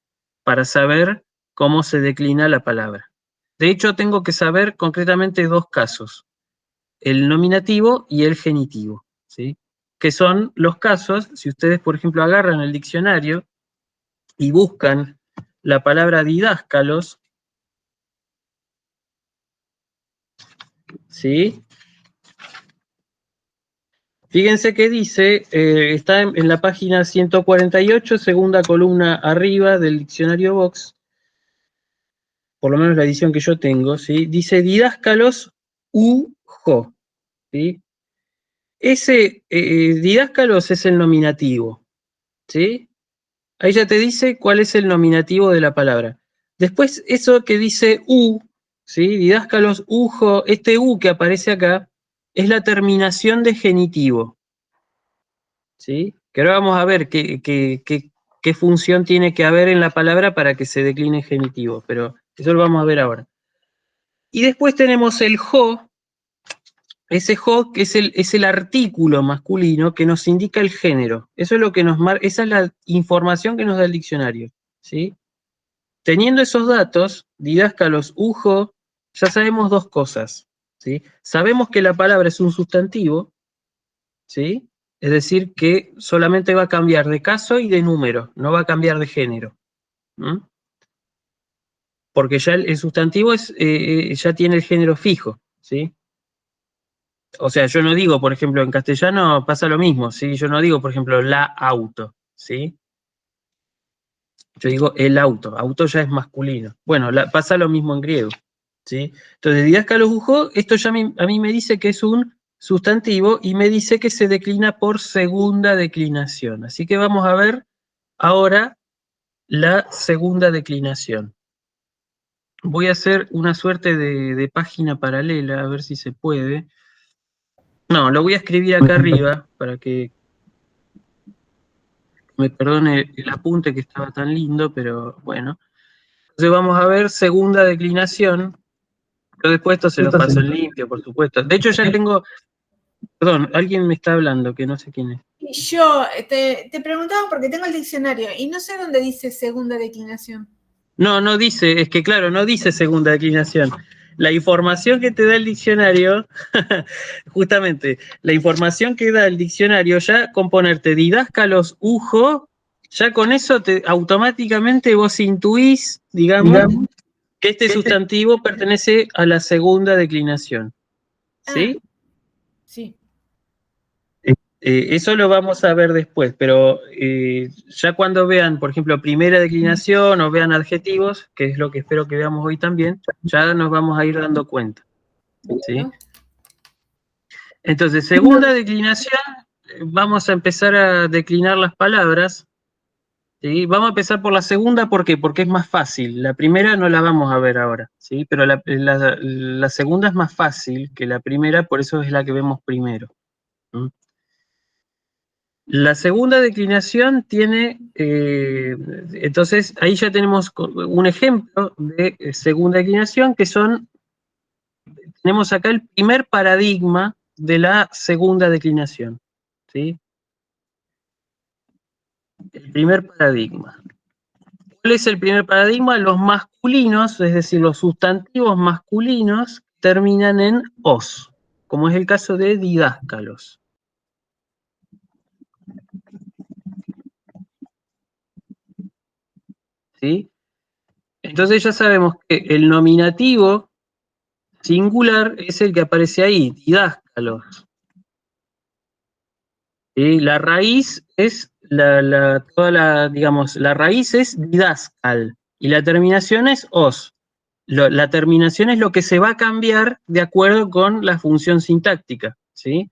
Para saber cómo se declina la palabra. De hecho, tengo que saber concretamente 2 casos, el nominativo y el genitivo, ¿sí? Que son los casos, si ustedes, por ejemplo, agarran el diccionario y buscan la palabra didáscalos, ¿sí? Fíjense que dice, está en la página 148, segunda columna arriba del diccionario Vox, por lo menos la edición que yo tengo, ¿sí? Dice didáscalos ujo, ¿sí? Ese didáscalos es el nominativo, ¿sí? Ahí ya te dice cuál es el nominativo de la palabra. Después, eso que dice ¿sí? Didáscalos ujo, este que aparece acá, es la terminación de genitivo, ¿sí? Que ahora vamos a ver qué función tiene que haber en la palabra para que se decline en genitivo, pero eso lo vamos a ver ahora. Y después tenemos el jo, ese jo que es el artículo masculino que nos indica el género. Eso es lo que esa es la información que nos da el diccionario, ¿sí? Teniendo esos datos, didáscalos ujo, ya sabemos 2 cosas, ¿sí? Sabemos que la palabra es un sustantivo, ¿sí? Es decir, que solamente va a cambiar de caso y de número, no va a cambiar de género. ¿Mm? Porque ya el sustantivo ya tiene el género fijo, ¿sí? O sea, yo no digo, por ejemplo, en castellano pasa lo mismo, ¿sí? Yo no digo, por ejemplo, la auto, ¿sí? Yo digo el auto, auto ya es masculino. Bueno, pasa lo mismo en griego, ¿sí? Entonces, didáscalos ujo, esto ya a mí me dice que es un sustantivo y me dice que se declina por segunda declinación. Así que vamos a ver ahora la segunda declinación. Voy a hacer una suerte de página paralela, a ver si se puede. No, lo voy a escribir acá arriba para que me perdone el apunte que estaba tan lindo, pero bueno. Entonces vamos a ver segunda declinación. Yo después esto se lo paso en limpio, por supuesto. De hecho ya tengo, perdón, alguien me está hablando, que no sé quién es. Y yo te preguntaba porque tengo el diccionario y no sé dónde dice segunda declinación. No dice, es que claro, no dice segunda declinación. La información que te da el diccionario, justamente, la información que da el diccionario, ya con ponerte didáscalos ujo, ya con eso automáticamente vos intuís, digamos, que este sustantivo pertenece a la segunda declinación. ¿Sí? Sí. Eso lo vamos a ver después, pero ya cuando vean, por ejemplo, primera declinación o vean adjetivos, que es lo que espero que veamos hoy también, ya nos vamos a ir dando cuenta. ¿Sí? Entonces, segunda declinación, vamos a empezar a declinar las palabras. ¿Sí? Vamos a empezar por la segunda, ¿por qué? Porque es más fácil. La primera no la vamos a ver ahora, ¿sí? Pero la segunda es más fácil que la primera, por eso es la que vemos primero. ¿Mm? La segunda declinación tiene, entonces ahí ya tenemos un ejemplo de segunda declinación que tenemos acá el primer paradigma de la segunda declinación, ¿sí? El primer paradigma. ¿Cuál es el primer paradigma? Los masculinos, es decir, los sustantivos masculinos terminan en os, como es el caso de didáscalos. ¿sí? Entonces ya sabemos que el nominativo singular es el que aparece ahí, didáscalos. ¿Sí? La raíz es digamos, la raíz es didáscal y la terminación es os. La terminación es lo que se va a cambiar de acuerdo con la función sintáctica, ¿sí?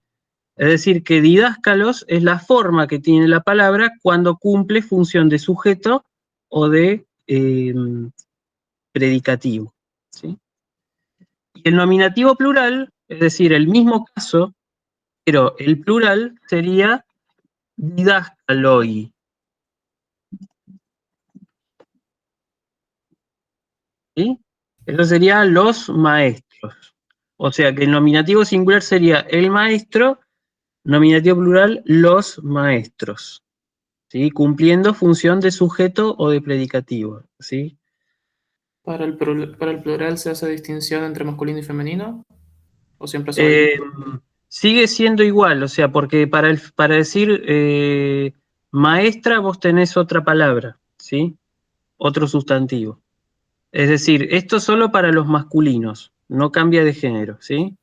Es decir, que didáscalos es la forma que tiene la palabra cuando cumple función de sujeto o de predicativo, ¿sí? Y el nominativo plural, es decir, el mismo caso, pero el plural sería didáscaloi, ¿sí? Eso sería los maestros. O sea que el nominativo singular sería el maestro, nominativo plural los maestros, ¿sí? Cumpliendo función de sujeto o de predicativo, ¿sí? ¿Para el plural se hace distinción entre masculino y femenino? ¿O siempre se va igual? Sigue siendo igual, o sea, porque para decir maestra vos tenés otra palabra, ¿sí? Otro sustantivo. Es decir, esto solo para los masculinos, no cambia de género, ¿sí?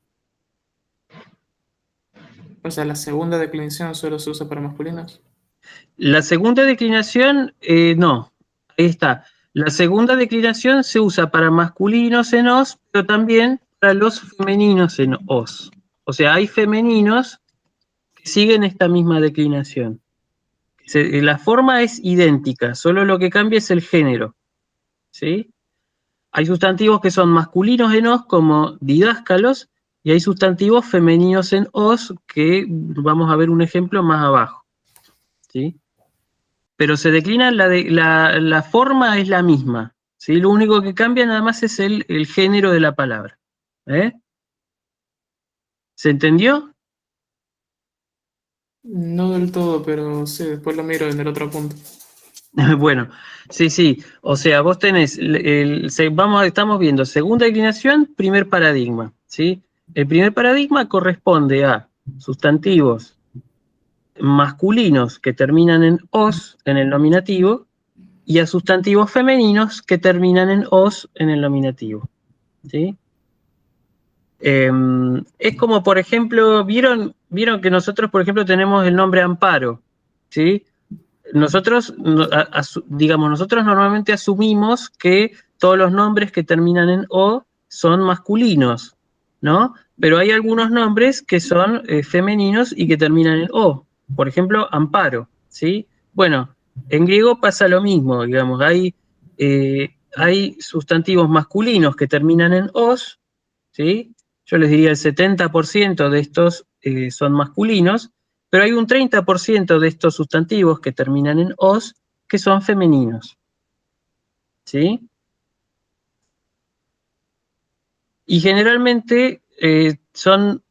O sea, la segunda declinación solo se usa para masculinos. La segunda declinación, no, ahí está. La segunda declinación se usa para masculinos en os, pero también para los femeninos en os. O sea, hay femeninos que siguen esta misma declinación. La forma es idéntica, solo lo que cambia es el género, ¿sí? Hay sustantivos que son masculinos en os, como didáscalos, y hay sustantivos femeninos en os, que vamos a ver un ejemplo más abajo, ¿sí? Pero se declina, la forma es la misma, ¿sí? Lo único que cambia nada más es el género de la palabra, ¿eh? ¿Se entendió? No del todo, pero sí, después lo miro en el otro punto. Bueno, sí. O sea, vos tenés, estamos viendo segunda declinación, primer paradigma, ¿sí? El primer paradigma corresponde a sustantivos masculinos que terminan en os en el nominativo y a sustantivos femeninos que terminan en os en el nominativo, ¿sí? Es como, por ejemplo, ¿vieron que nosotros, por ejemplo, tenemos el nombre Amparo? ¿Sí? Nosotros, digamos, nosotros normalmente asumimos que todos los nombres que terminan en O son masculinos, ¿no? Pero hay algunos nombres que son femeninos y que terminan en O. Por ejemplo, Amparo, ¿sí? Bueno, en griego pasa lo mismo, digamos, hay sustantivos masculinos que terminan en os, ¿sí? Yo les diría el 70% de estos son masculinos, pero hay un 30% de estos sustantivos que terminan en os que son femeninos, ¿sí? Y generalmente son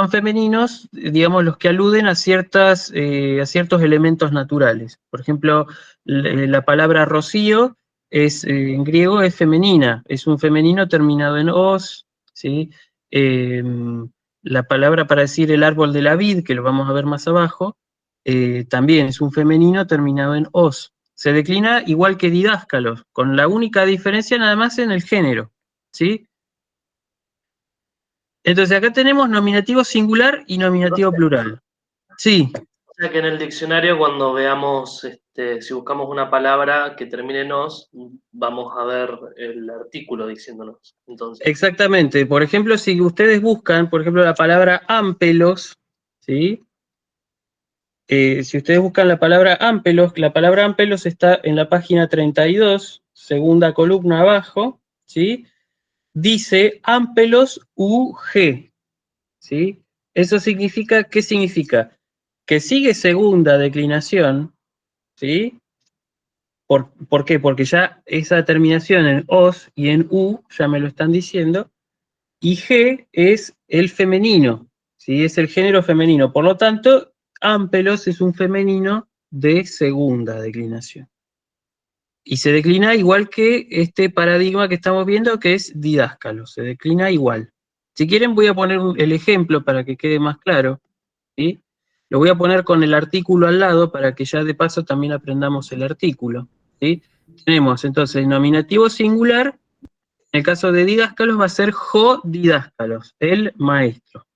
femeninos, digamos, los que aluden a ciertos elementos naturales. Por ejemplo, la palabra rocío en griego es femenina, es un femenino terminado en os, ¿sí? La palabra para decir el árbol de la vid, que lo vamos a ver más abajo, también es un femenino terminado en os. Se declina igual que didáscalos, con la única diferencia nada más en el género, ¿sí? Entonces acá tenemos nominativo singular y nominativo plural. Sí, O sea que en el diccionario cuando veamos, si buscamos una palabra que termine en os, vamos a ver el artículo diciéndonos. Entonces, exactamente. Por ejemplo, si ustedes buscan, por ejemplo, la palabra ámpelos, ¿sí? Si ustedes buscan la palabra ámpelos está en la página 32, segunda columna abajo, ¿sí? Dice ámpelos UG, ¿sí? Eso significa, ¿qué significa? Que sigue segunda declinación, ¿sí? ¿Por qué? Porque ya esa terminación en os y en u ya me lo están diciendo, y G es el femenino, ¿sí? Es el género femenino. Por lo tanto, ámpelos es un femenino de segunda declinación. Y se declina igual que este paradigma que estamos viendo, que es didáscalo, se declina igual. Si quieren voy a poner el ejemplo para que quede más claro, ¿sí? Lo voy a poner con el artículo al lado para que ya de paso también aprendamos el artículo. ¿sí? Tenemos entonces nominativo singular, en el caso de didáscalos va a ser jo didáscalos, el maestro,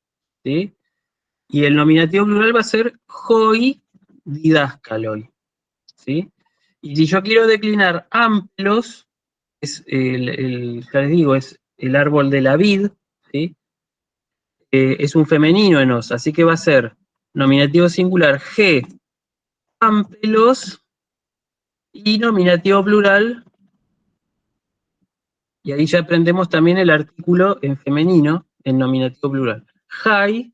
¿sí? Y el nominativo plural va a ser joi didáscaloi, ¿sí? Y si yo quiero declinar amplos, es ya les digo, es el árbol de la vid, ¿sí? Es un femenino en os, así que va a ser nominativo singular g ampelos y nominativo plural, y ahí ya aprendemos también el artículo en femenino, en nominativo plural. Jai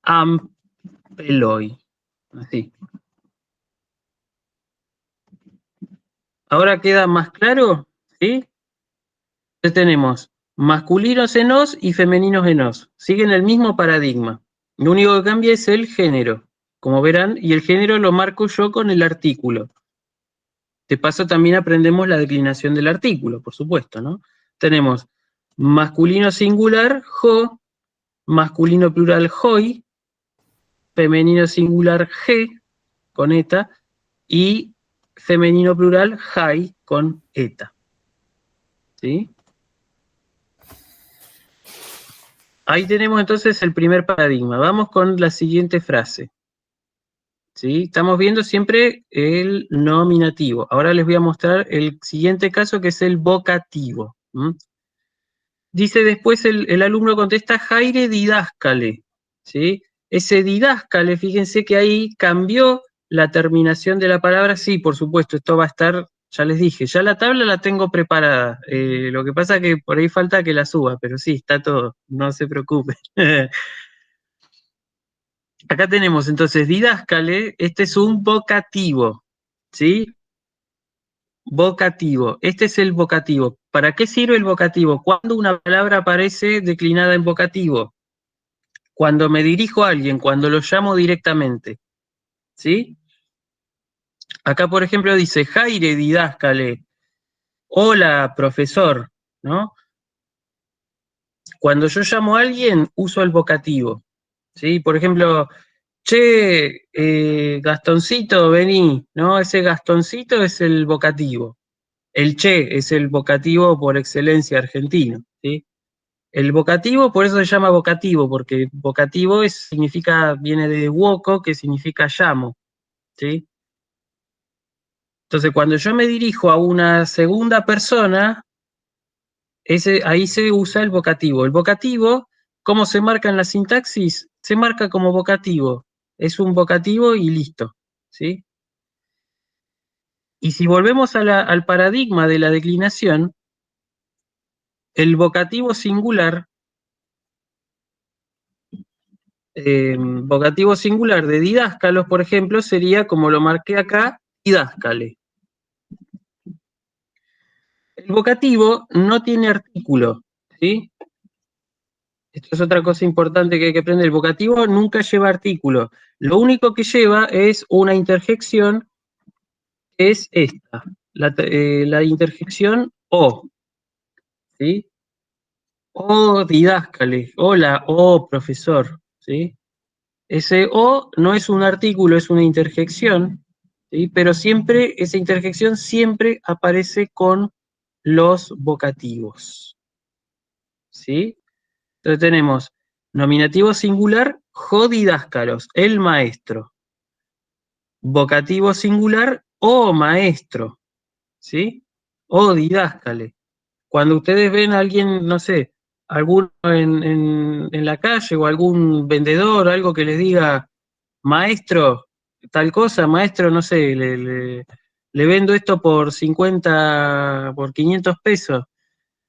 ampeloi. Así. ¿Ahora queda más claro? ¿Sí? Entonces tenemos masculinos en os y femeninos en os. Siguen el mismo paradigma. Lo único que cambia es el género, como verán, y el género lo marco yo con el artículo. De paso también aprendemos la declinación del artículo, por supuesto, ¿no? Tenemos masculino singular, jo, masculino plural, joi, femenino singular, ge, con eta, y femenino plural, jai, con eta. ¿Sí? Ahí tenemos entonces el primer paradigma. Vamos con la siguiente frase. ¿Sí? Estamos viendo siempre el nominativo. Ahora les voy a mostrar el siguiente caso, que es el vocativo. Dice después el alumno contesta, Jaire didáscale. ¿Sí? Ese didáscale, fíjense que ahí cambió la terminación de la palabra. Sí, por supuesto, esto va a estar, ya les dije, ya la tabla la tengo preparada. Lo que pasa es que por ahí falta que la suba, pero sí, está todo, no se preocupe. Acá tenemos entonces didáscale, este es un vocativo, ¿sí? Vocativo, este es el vocativo. ¿Para qué sirve el vocativo? ¿Cuándo una palabra aparece declinada en vocativo? Cuando me dirijo a alguien, cuando lo llamo directamente, ¿sí? Acá, por ejemplo, dice, Jaire didáscale, hola, profesor, ¿no? Cuando yo llamo a alguien, uso el vocativo, ¿sí? Por ejemplo, che, Gastoncito, vení, ¿no? Ese Gastoncito es el vocativo. El che es el vocativo por excelencia argentino, ¿sí? El vocativo, por eso se llama vocativo, porque vocativo viene de woco, que significa llamo, ¿sí? Entonces, cuando yo me dirijo a una segunda persona, ahí se usa el vocativo. El vocativo, ¿cómo se marca en la sintaxis? Se marca como vocativo. Es un vocativo y listo, ¿sí? Y si volvemos al paradigma de la declinación, el vocativo singular de didáscalos, por ejemplo, sería, como lo marqué acá, didáscale. El vocativo no tiene artículo, ¿sí? Esto es otra cosa importante que hay que aprender. El vocativo nunca lleva artículo. Lo único que lleva es una interjección, que es esta, la interjección o, ¿sí? O didáscale, hola, o profesor, ¿sí? Ese o no es un artículo, es una interjección, ¿sí? Pero siempre, esa interjección siempre aparece con los vocativos, ¿sí? Entonces tenemos nominativo singular, jodidáscalos, el maestro. Vocativo singular, o maestro, ¿sí? O didáscale. Cuando ustedes ven a alguien, no sé, alguno en la calle o algún vendedor, algo que les diga, maestro, tal cosa, maestro, no sé, le vendo esto por 50, por 500 pesos.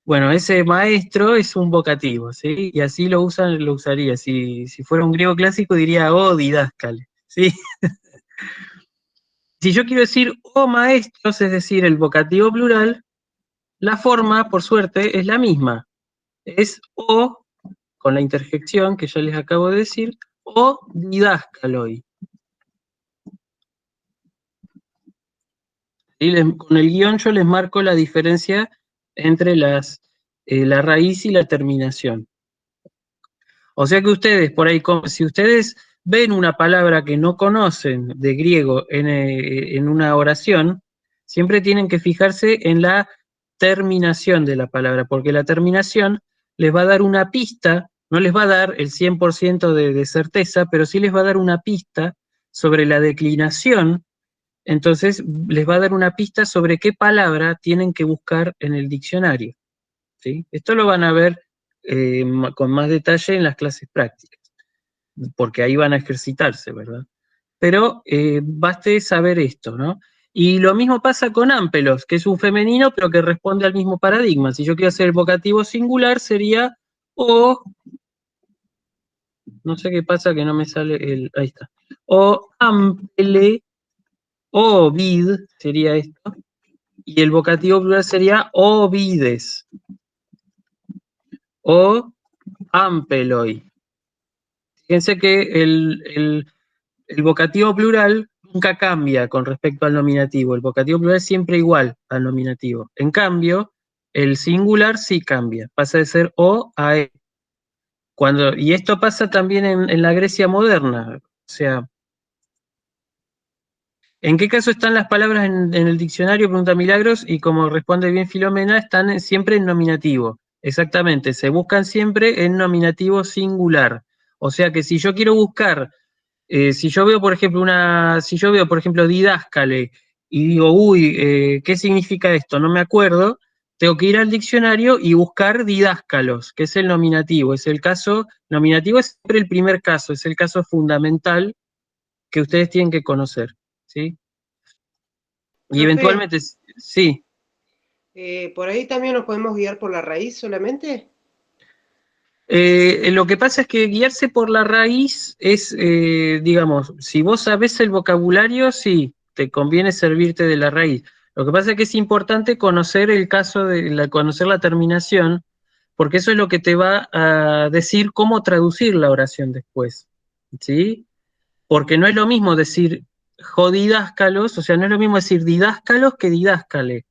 Bueno, ese maestro es un vocativo, ¿sí? Y así lo usaría. Si fuera un griego clásico diría, oh, didáscale, ¿sí? Si yo quiero decir, oh, maestros, es decir, el vocativo plural, la forma, por suerte, es la misma. Es o, con la interjección que ya les acabo de decir, o didáscaloi. Con el guión yo les marco la diferencia entre la raíz y la terminación. O sea que ustedes, por ahí, si ustedes ven una palabra que no conocen de griego en una oración, Siempre tienen que fijarse en la terminación de la palabra, porque la terminación les va a dar una pista, no les va a dar el 100% de certeza, pero sí les va a dar una pista sobre la declinación. Entonces les va a dar una pista sobre qué palabra tienen que buscar en el diccionario, ¿sí? Esto lo van a ver con más detalle en las clases prácticas, porque ahí van a ejercitarse, ¿verdad? Pero baste saber esto, ¿no? Y lo mismo pasa con ámpelos, que es un femenino, pero que responde al mismo paradigma. Si yo quiero hacer el vocativo singular, sería o, no sé qué pasa que no me sale el, ahí está, o ampele, o vid, sería esto, y el vocativo plural sería ovides, o ampeloi. Fíjense que el vocativo plural nunca cambia con respecto al nominativo. El vocativo plural es siempre igual al nominativo. En cambio, el singular sí cambia. Pasa de ser o a e. Y esto pasa también en la Grecia moderna. O sea, ¿en qué caso están las palabras en el diccionario? Pregunta Milagros, y como responde bien Filomena, están siempre en nominativo. Exactamente, se buscan siempre en nominativo singular. O sea que si yo quiero buscar, si yo veo, por ejemplo, didáscale y digo, uy, ¿qué significa esto? No me acuerdo, tengo que ir al diccionario y buscar didáscalos, que es el nominativo. Es el caso, nominativo es siempre el primer caso, es el caso fundamental que ustedes tienen que conocer, ¿sí? Y Profe, eventualmente, sí. ¿por ahí también nos podemos guiar por la raíz solamente? Lo que pasa es que guiarse por la raíz es, digamos, si vos sabés el vocabulario, sí, te conviene servirte de la raíz. Lo que pasa es que es importante conocer el caso conocer la terminación, porque eso es lo que te va a decir cómo traducir la oración después, ¿sí? Porque no es lo mismo decir jodidáscalos, o sea, no es lo mismo decir didáscalos que didáscale.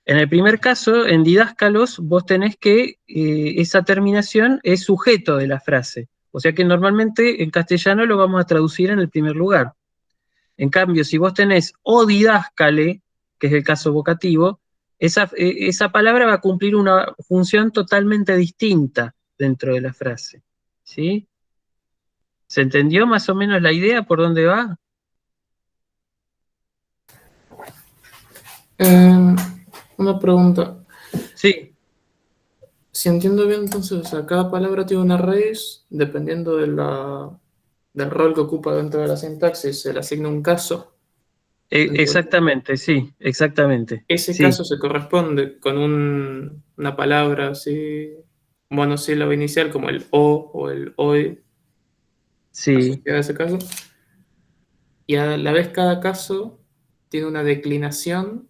En el primer caso, en didáscalos, vos tenés que esa terminación es sujeto de la frase. O sea que normalmente en castellano lo vamos a traducir en el primer lugar. En cambio, si vos tenés o didáscale, que es el caso vocativo, esa palabra va a cumplir una función totalmente distinta dentro de la frase. ¿Sí? ¿Se entendió más o menos la idea por dónde va? Una pregunta. Sí. Si entiendo bien, entonces, o sea, cada palabra tiene una raíz, dependiendo del rol que ocupa dentro de la sintaxis, se le asigna un caso. Exactamente, sí, exactamente. Ese Sí. caso se corresponde con una palabra así, monosílabo inicial, como el o el oi, Sí. asociado a ese caso. Y a la vez cada caso tiene una declinación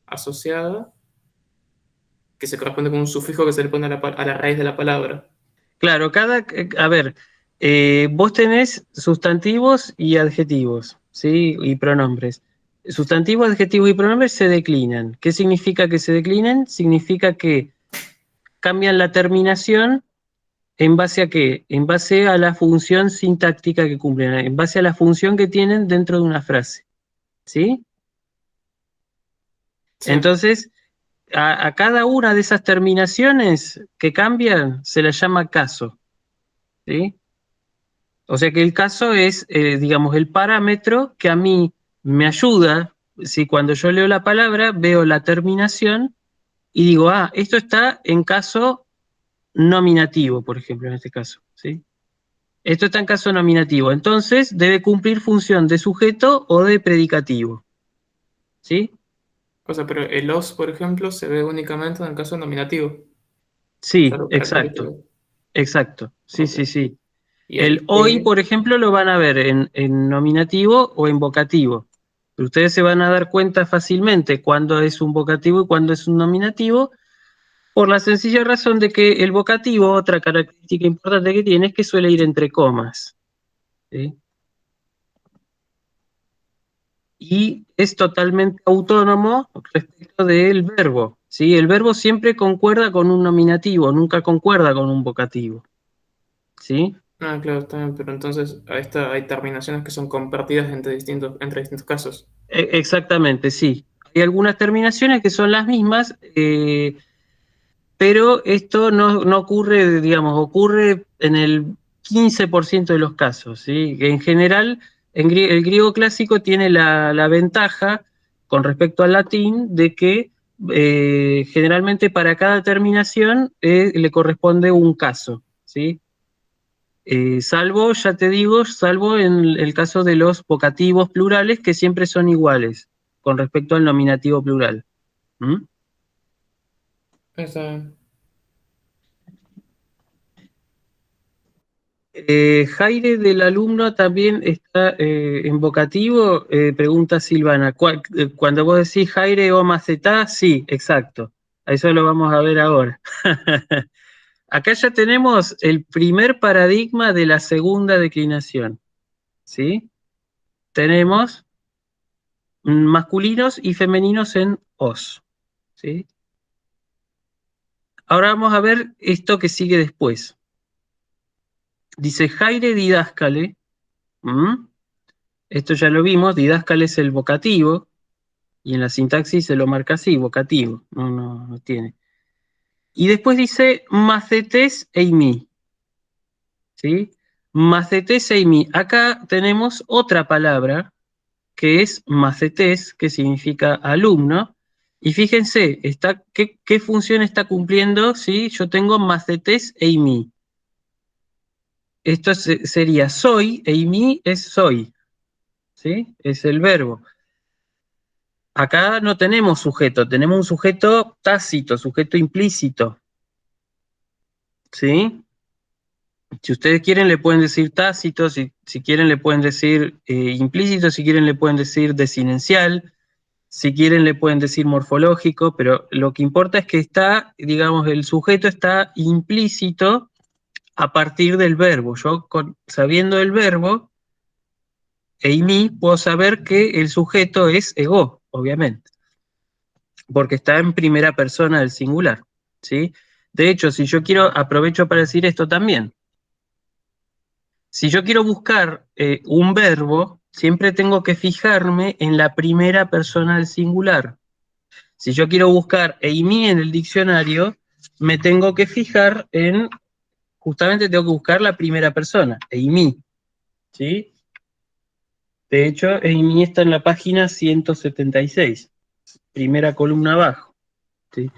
asociada que se corresponde con un sufijo que se le pone a la raíz de la palabra. Claro, a ver, vos tenés sustantivos y adjetivos, ¿sí? Y pronombres. Sustantivos, adjetivos y pronombres se declinan. ¿Qué significa que se declinen? Significa que cambian la terminación en base a qué? En base a la función sintáctica que cumplen, en base a la función que tienen dentro de una frase, ¿sí? Sí. Entonces, a cada una de esas terminaciones que cambian se la llama caso, ¿sí? O sea que el caso es, digamos, el parámetro que a mí me ayuda, si cuando yo leo la palabra veo la terminación y digo, ah, esto está en caso nominativo, por ejemplo, en este caso, ¿sí? Esto está en caso nominativo, entonces debe cumplir función de sujeto o de predicativo, ¿sí? O sea, pero el os, por ejemplo, se ve únicamente en el caso nominativo. Sí, Claro, exacto, característico. exacto, sí, Ok. sí, sí. Y El el hoy, por ejemplo, lo van a ver en nominativo o en vocativo. Pero ustedes se van a dar cuenta fácilmente cuándo es un vocativo y cuándo es un nominativo, por la sencilla razón de que el vocativo, otra característica importante que tiene, es que suele ir entre comas, ¿sí? Y es totalmente autónomo respecto del verbo, ¿sí? El verbo siempre concuerda con un nominativo, nunca concuerda con un vocativo, ¿sí? Ah, claro, está bien, pero entonces hay terminaciones que son compartidas entre distintos casos. Exactamente, sí. Hay algunas terminaciones que son las mismas, pero esto no ocurre, digamos, ocurre en el 15% de los casos, ¿sí? En general, el griego clásico tiene la ventaja con respecto al latín de que generalmente para cada terminación le corresponde un caso, ¿sí? Salvo, ya te digo, salvo en el caso de los vocativos plurales que siempre son iguales con respecto al nominativo plural. ¿Mm? Esa- Jaire del alumno también está en vocativo, pregunta Silvana. Cuando vos decís Jaire o macetá, sí, exacto. A eso lo vamos a ver ahora. Acá ya tenemos el primer paradigma de la segunda declinación, ¿sí? Tenemos masculinos y femeninos en os, ¿sí? Ahora vamos a ver esto que sigue después. Dice Jaire didáscale. Esto ya lo vimos, didáscale es el vocativo, y en la sintaxis se lo marca así, vocativo, no tiene. Y después dice macetes eimi, ¿sí? Macetes eimi. Acá tenemos otra palabra, que es macetes, que significa alumno, y fíjense, ¿qué función está cumpliendo? ¿Sí? Yo tengo macetes eimi. Esto sería soy, eimi es soy, ¿sí? Es el verbo. Acá no tenemos sujeto, tenemos un sujeto tácito, sujeto implícito, ¿sí? Si ustedes quieren le pueden decir tácito, si quieren le pueden decir implícito, si quieren le pueden decir desinencial, si quieren le pueden decir morfológico, pero lo que importa es que está, digamos, el sujeto está implícito a partir del verbo. Yo, sabiendo el verbo, eimi, puedo saber que el sujeto es ego, obviamente, porque está en primera persona del singular, ¿sí? De hecho, si yo quiero, aprovecho para decir esto también. Si yo quiero buscar un verbo, siempre tengo que fijarme en la primera persona del singular. Si yo quiero buscar eimi en el diccionario, me tengo que fijar en, justamente tengo que buscar la primera persona, eimi, ¿sí? De hecho, eimi está en la página 176, primera columna abajo, ¿sí?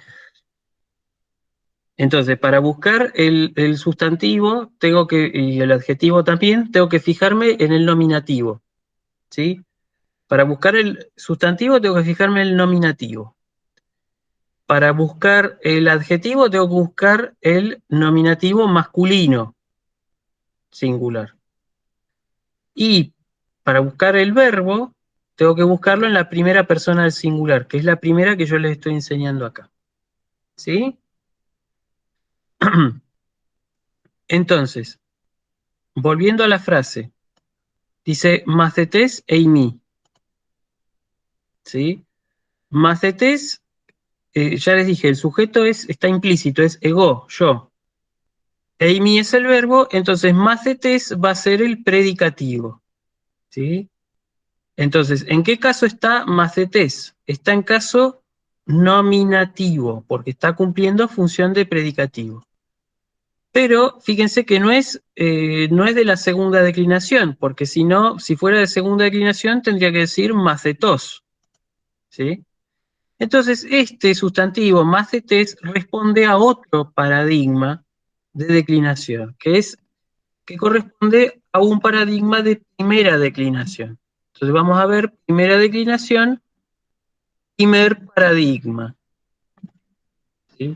Entonces, para buscar el sustantivo y el adjetivo también, tengo que fijarme en el nominativo, ¿sí? Para buscar el sustantivo tengo que fijarme en el nominativo. Para buscar el adjetivo tengo que buscar el nominativo masculino, singular. Y para buscar el verbo, tengo que buscarlo en la primera persona del singular, que es la primera que yo les estoy enseñando acá. ¿Sí? Entonces, volviendo a la frase, dice macetes eimi. ¿Sí? Macetes, ya les dije, el sujeto está implícito, es ego, yo. Eimi es el verbo, entonces macetes va a ser el predicativo. ¿Sí? Entonces, ¿en qué caso está macetes? Está en caso nominativo, porque está cumpliendo función de predicativo. Pero fíjense que no es de la segunda declinación, porque si no, si fuera de segunda declinación, tendría que decir macetos. ¿Sí? Entonces, este sustantivo macetes responde a otro paradigma de declinación, que corresponde a un paradigma de primera declinación. Entonces vamos a ver primera declinación, primer paradigma. ¿Sí?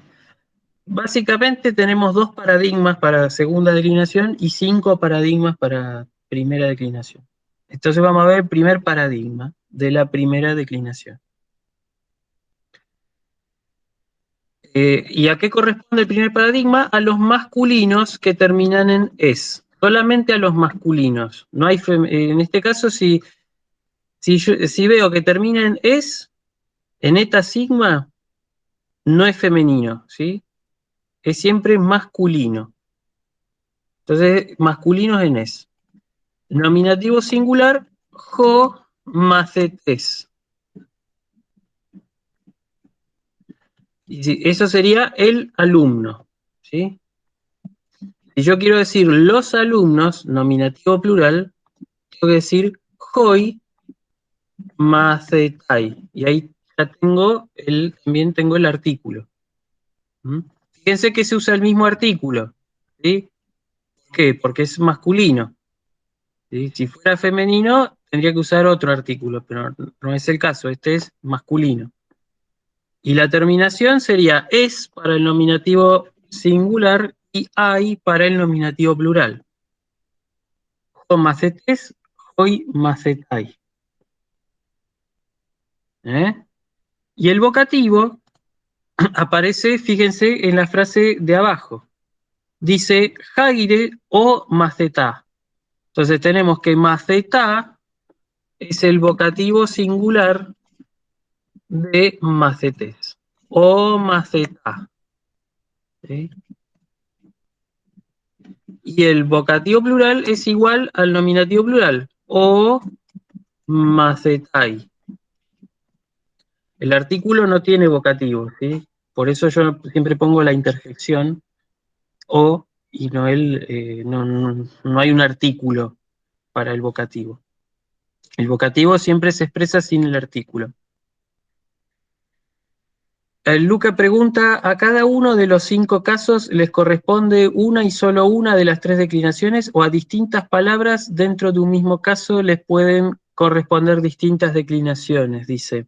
Básicamente tenemos 2 paradigmas para segunda declinación y 5 paradigmas para primera declinación. Entonces vamos a ver el primer paradigma de la primera declinación. ¿Y a qué corresponde el primer paradigma? A los masculinos que terminan en es. Solamente a los masculinos. No hay en este caso, si veo que termina en es, en eta sigma, no es femenino, ¿sí? Es siempre masculino. Entonces, masculinos en es. Nominativo singular, jo macetes. Y eso sería el alumno, ¿sí? Si yo quiero decir los alumnos, nominativo plural, tengo que decir hoi macetai. Y ahí ya también tengo el artículo. ¿Mm? Fíjense que se usa el mismo artículo, ¿sí? ¿Por qué? Porque es masculino. ¿Sí? Si fuera femenino, tendría que usar otro artículo, pero no es el caso, este es masculino. Y la terminación sería es para el nominativo singular y ai para el nominativo plural. Ho macetes, hoi macetai. Y el vocativo aparece, fíjense, en la frase de abajo. Dice hagire o macetá. Entonces tenemos que macetá es el vocativo singular de macetes. O macetá. ¿Sí? Y el vocativo plural es igual al nominativo plural. O macetai. El artículo no tiene vocativo, ¿sí? Por eso yo siempre pongo la interjección o y no no hay un artículo para el vocativo. El vocativo siempre se expresa sin el artículo. Luca pregunta, ¿a cada uno de los 5 casos les corresponde una y solo una de las 3 declinaciones o a distintas palabras dentro de un mismo caso les pueden corresponder distintas declinaciones? Dice.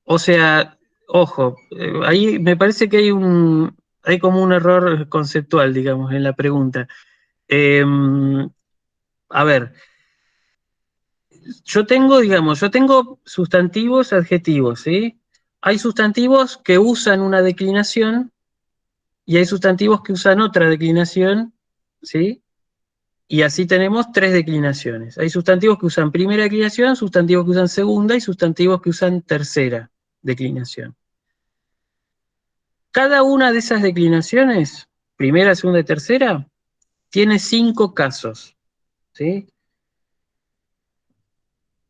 O sea, ojo, ahí me parece que hay como un error conceptual, digamos, en la pregunta. A ver, yo tengo sustantivos, adjetivos, ¿sí? Hay sustantivos que usan una declinación y hay sustantivos que usan otra declinación, ¿sí? Y así tenemos 3 declinaciones. Hay sustantivos que usan primera declinación, sustantivos que usan segunda y sustantivos que usan tercera declinación. Cada una de esas declinaciones, primera, segunda y tercera, tiene 5 casos, ¿sí?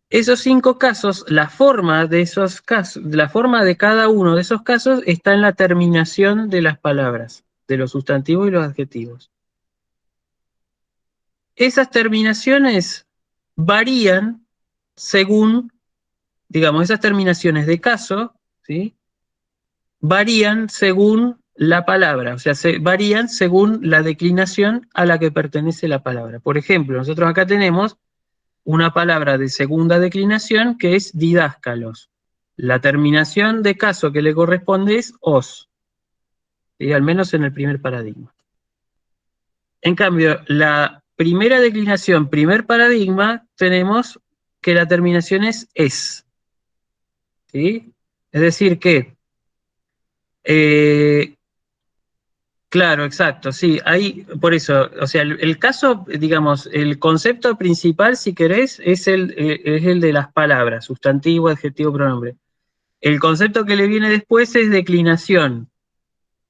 Esos 5 casos, la forma de esos casos, la forma de cada uno de esos casos está en la terminación de las palabras, de los sustantivos y los adjetivos. Esas terminaciones varían según, digamos, esas terminaciones de caso, ¿sí? Varían según la palabra, o sea, varían según la declinación a la que pertenece la palabra. Por ejemplo, nosotros acá tenemos una palabra de segunda declinación que es didáscalos. La terminación de caso que le corresponde es os, ¿sí? Al menos en el primer paradigma. En cambio, la primera declinación, primer paradigma, tenemos que la terminación es. ¿Sí? Es decir que, claro, exacto, sí, hay, por eso, o sea, el caso, digamos, el concepto principal, si querés, es el de las palabras, sustantivo, adjetivo, pronombre. El concepto que le viene después es declinación.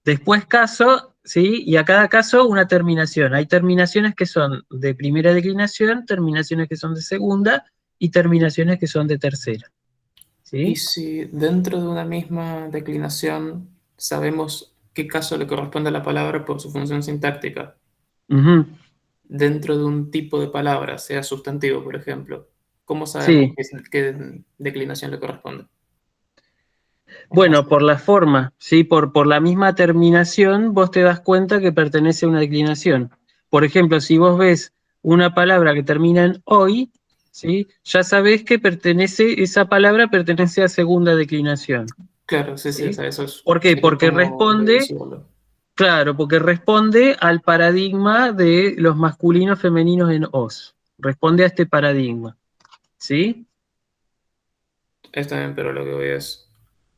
Después caso, ¿sí? Y a cada caso una terminación. Hay terminaciones que son de primera declinación, terminaciones que son de segunda y terminaciones que son de tercera. ¿Sí? Y si dentro de una misma declinación sabemos qué caso le corresponde a la palabra por su función sintáctica, Uh-huh. dentro de un tipo de palabra, sea sustantivo, por ejemplo, ¿cómo sabemos Sí. qué declinación le corresponde? Bueno, por la forma, ¿sí? Por la misma terminación, vos te das cuenta que pertenece a una declinación. Por ejemplo, si vos ves una palabra que termina en hoy, ¿sí? Ya sabés que esa palabra pertenece a segunda declinación. Claro, sí, ¿Sí? o sea, eso es. ¿Por qué? Sería Porque como responde, deducirlo. claro, porque responde al paradigma de los masculinos femeninos en os. Responde a este paradigma. ¿Sí? Está bien, pero lo que voy es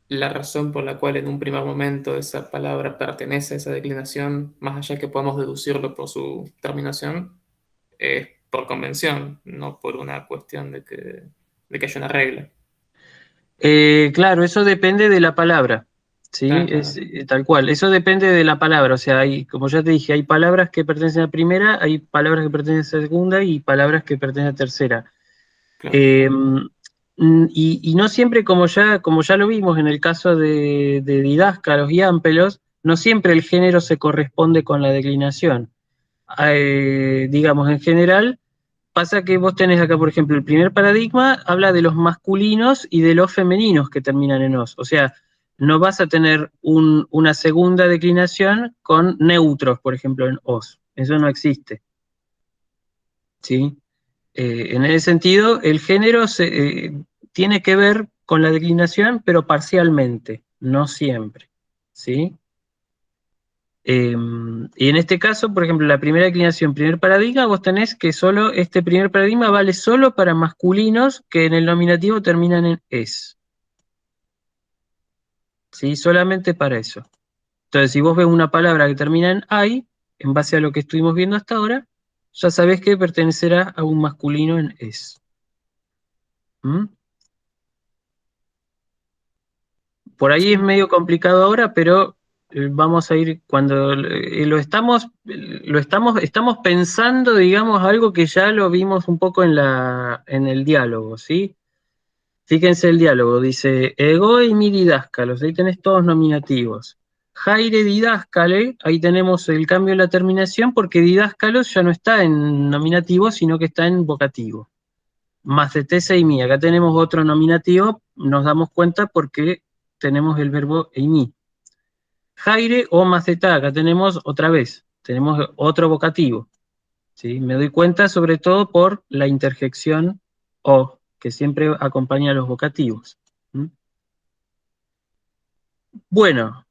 la razón por la cual en un primer momento esa palabra pertenece a esa declinación, más allá que podamos deducirlo por su terminación, es por convención, no por una cuestión de que haya una regla. Claro, eso depende de la palabra, ¿sí? Claro. Es tal cual, eso depende de la palabra, o sea, como ya te dije, hay palabras que pertenecen a primera, hay palabras que pertenecen a segunda y palabras que pertenecen a tercera. Claro. y no siempre, como ya lo vimos en el caso de didáscalos y ámpelos, no siempre el género se corresponde con la declinación. Digamos, en general, pasa que vos tenés acá, por ejemplo, el primer paradigma habla de los masculinos y de los femeninos que terminan en os. O sea, no vas a tener una segunda declinación con neutros, por ejemplo, en os. Eso no existe. ¿Sí? En ese sentido, el género tiene que ver con la declinación, pero parcialmente, no siempre. ¿Sí? Y en este caso, por ejemplo, la primera declinación, primer paradigma, vos tenés que solo este primer paradigma vale solo para masculinos que en el nominativo terminan en es. ¿Sí? Solamente para eso. Entonces, si vos ves una palabra que termina en ay, en base a lo que estuvimos viendo hasta ahora, ya sabés que pertenecerá a un masculino en es. ¿Mm? Por ahí es medio complicado ahora, pero vamos a ir, cuando estamos pensando, digamos, algo que ya lo vimos un poco en el diálogo, ¿sí? Fíjense el diálogo, dice, ego y mi didáscalos, ahí tenés todos nominativos. Jaire didáscale, ahí tenemos el cambio en la terminación, porque didáscalos ya no está en nominativo, sino que está en vocativo. Más de tese y mi, acá tenemos otro nominativo, nos damos cuenta porque tenemos el verbo eimi. Jaire o maceta, acá tenemos otra vez, tenemos otro vocativo. ¿Sí? Me doy cuenta sobre todo por la interjección o, que siempre acompaña a los vocativos. ¿Mm? Bueno,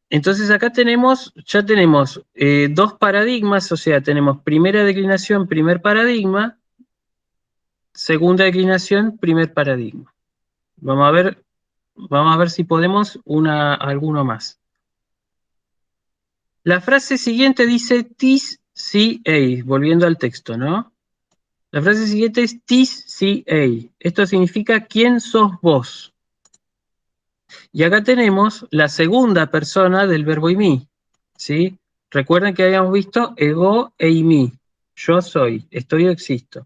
entonces acá ya tenemos dos paradigmas, o sea, tenemos primera declinación, primer paradigma, segunda declinación, primer paradigma. Vamos a ver si podemos alguno más. La frase siguiente dice tis, si, ei, volviendo al texto, ¿no? La frase siguiente es tis, si, ei. Esto significa ¿quién sos vos? Y acá tenemos la segunda persona del verbo imi, ¿sí? Recuerden que habíamos visto ego e imi. Yo soy, estoy o existo.